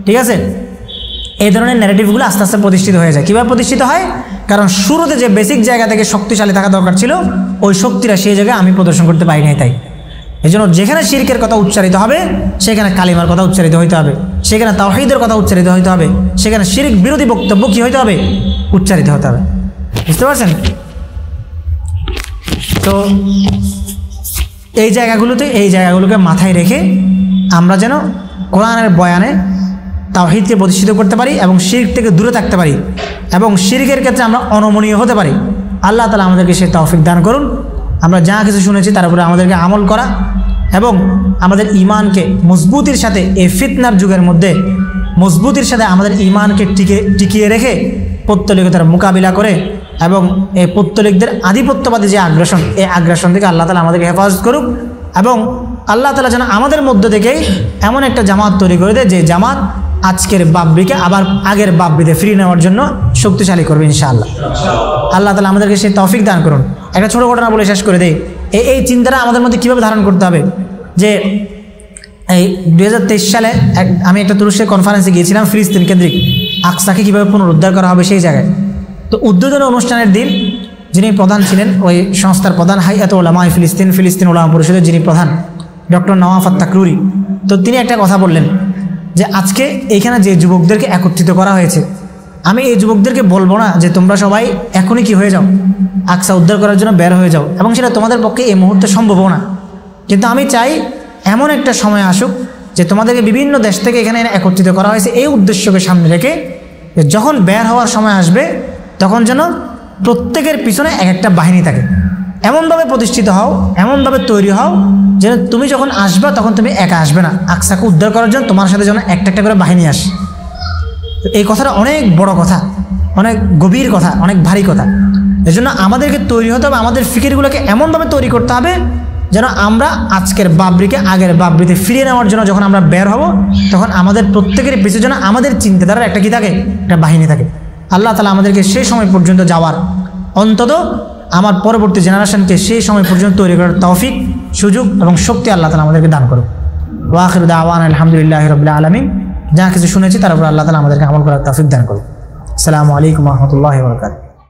ঠিক আছে? এই ধরনের ন্যারেটিভগুলো আস্তে আস্তে প্রতিষ্ঠিত হয়ে যায়। কীভাবে প্রতিষ্ঠিত হয়? কারণ শুরুতে যে বেসিক জায়গা থেকে শক্তিশালী থাকা দরকার ছিল, ওই শক্তিটা সেই জায়গায় আমি প্রদর্শন করতে পারি নাই। তাই এই জন্য যেখানে শিরকের কথা উচ্চারিত হবে, সেখানে কালিমার কথা উচ্চারিত হইতে হবে, সেখানে তাওহীদের কথা উচ্চারিত হইতে হবে, সেখানে শিরক বিরোধী বক্তব্য কী হইতে হবে, উচ্চারিত হতে হবে। বুঝতে পারছেন? তো এই জায়গাগুলোকে মাথায় রেখে আমরা যেন কোরআনের বয়ানে তাওহীদকে প্রতিষ্ঠিত করতে পারি এবং শিরক থেকে দূরে থাকতে পারি, এবং শিরকের ক্ষেত্রে আমরা অনমনীয় হতে পারি। আল্লাহ তাআলা আমাদেরকে সেই তৌফিক দান করুন। আমরা যা কিছু শুনেছি তার উপরে আমাদেরকে আমল করা এবং আমাদের ঈমানকে মজবুতির সাথে, এই ফিতনার যুগের মধ্যে মজবুতির সাথে আমাদের ঈমানকে টিকিয়ে রেখে পৌত্তলিকতার মোকাবিলা করে, এবং এই পৌত্তলিকদের আধিপত্যবাদী যে আগ্রাসন, এই আগ্রাসন থেকে আল্লাহ তাআলা আমাদেরকে হেফাজত করুক, এবং আল্লাহ তাআলা যেন আমাদের মধ্য থেকেই এমন একটা জামাত তৈরি করে দেয় যে জামাত আজকের বাব্বিকে আবার আগের বাব্বিতে ফিরিয়ে নেওয়ার জন্য শক্তিশালী করবে ইনশাআল্লাহ। আল্লাহ তাআলা আমাদেরকে সেই তৌফিক দান করুন। একটা ছোটো ঘটনা বলে শেষ করে দেই। এই চিন্তাটা আমাদের মধ্যে কীভাবে ধারণ করতে হবে, যে এই 2023 সালে আমি একটা তুরস্কের কনফারেন্সে গিয়েছিলাম, ফিলিস্তিন কেন্দ্রিক আকসাকে কীভাবে পুনরুদ্ধার করা হবে সেই জায়গায়। তো উদ্বোধনী অনুষ্ঠানের দিন যিনি প্রধান ছিলেন, ওই সংস্থার প্রধান, হাইয়াত উলামায়ে ফিলিস্তিন উলামা পরিষদের যিনি প্রধান, ডক্টর নওয়াফ আত-তাকরুরি, তো তিনি একটা কথা বললেন যে আজকে এইখানে যে যুবকদেরকে একত্রিত করা হয়েছে, আমি এই যুবকদেরকে বলবো না যে তোমরা সবাই এখনই কি হয়ে যাও, আকসা উদ্ধার করার জন্য বের হয়ে যাও, এবং সেটা তোমাদের পক্ষে এই মুহূর্তে সম্ভবও না। কিন্তু আমি চাই এমন একটা সময় আসুক যে তোমাদেরকে বিভিন্ন দেশ থেকে এখানে একত্রিত করা হয়েছে এই উদ্দেশ্যকে সামনে রেখে, যখন বের হওয়ার সময় আসবে তখন যেন প্রত্যেকের পিছনে এক একটা বাহিনী থাকে। এমনভাবে প্রতিষ্ঠিত হও, এমনভাবে তৈরি হও যেন তুমি যখন আসবে তখন তুমি একা আসবে না, আকসাকে উদ্ধার করার জন্য তোমার সাথে যেন একটা একটা করে বাহিনী আসে। এই কথাটা অনেক বড় কথা, অনেক গভীর কথা, অনেক ভারী কথা। এজন্য আমাদেরকে তৈরি হতে হবে, আমাদের ফিকিরগুলোকে এমনভাবে তৈরি করতে হবে যেন আমরা আজকের বাবরিকে আগের বাবরিতে ফিরিয়ে নেওয়ার জন্য যখন আমরা বের হব, তখন আমাদের প্রত্যেকের পিছনে যেন আমাদের চিন্তাধারার একটা কি থাকে, একটা বাহিনী থাকে। আল্লাহ তাআলা আমাদেরকে সেই সময় পর্যন্ত যাওয়ার, অন্তত আমার পরবর্তী জেনারেশনকে সেই সময় পর্যন্ত তৈরি করার তৌফিক, সুযোগ এবং শক্তি আল্লাহ তাআলা আমাদেরকে দান করুক। ওয়া আখিরু দাওয়ানা আলহামদুলিল্লাহি রাব্বিল আলামিন। যা কিছু শুনেছি তার উপর আল্লাহ তাআলা আমাদেরকে আমল করার তৌফিক দান করুক। আসসালামু আলাইকুম ওয়া রাহমাতুল্লাহি ওয়া বারাকাতুহু।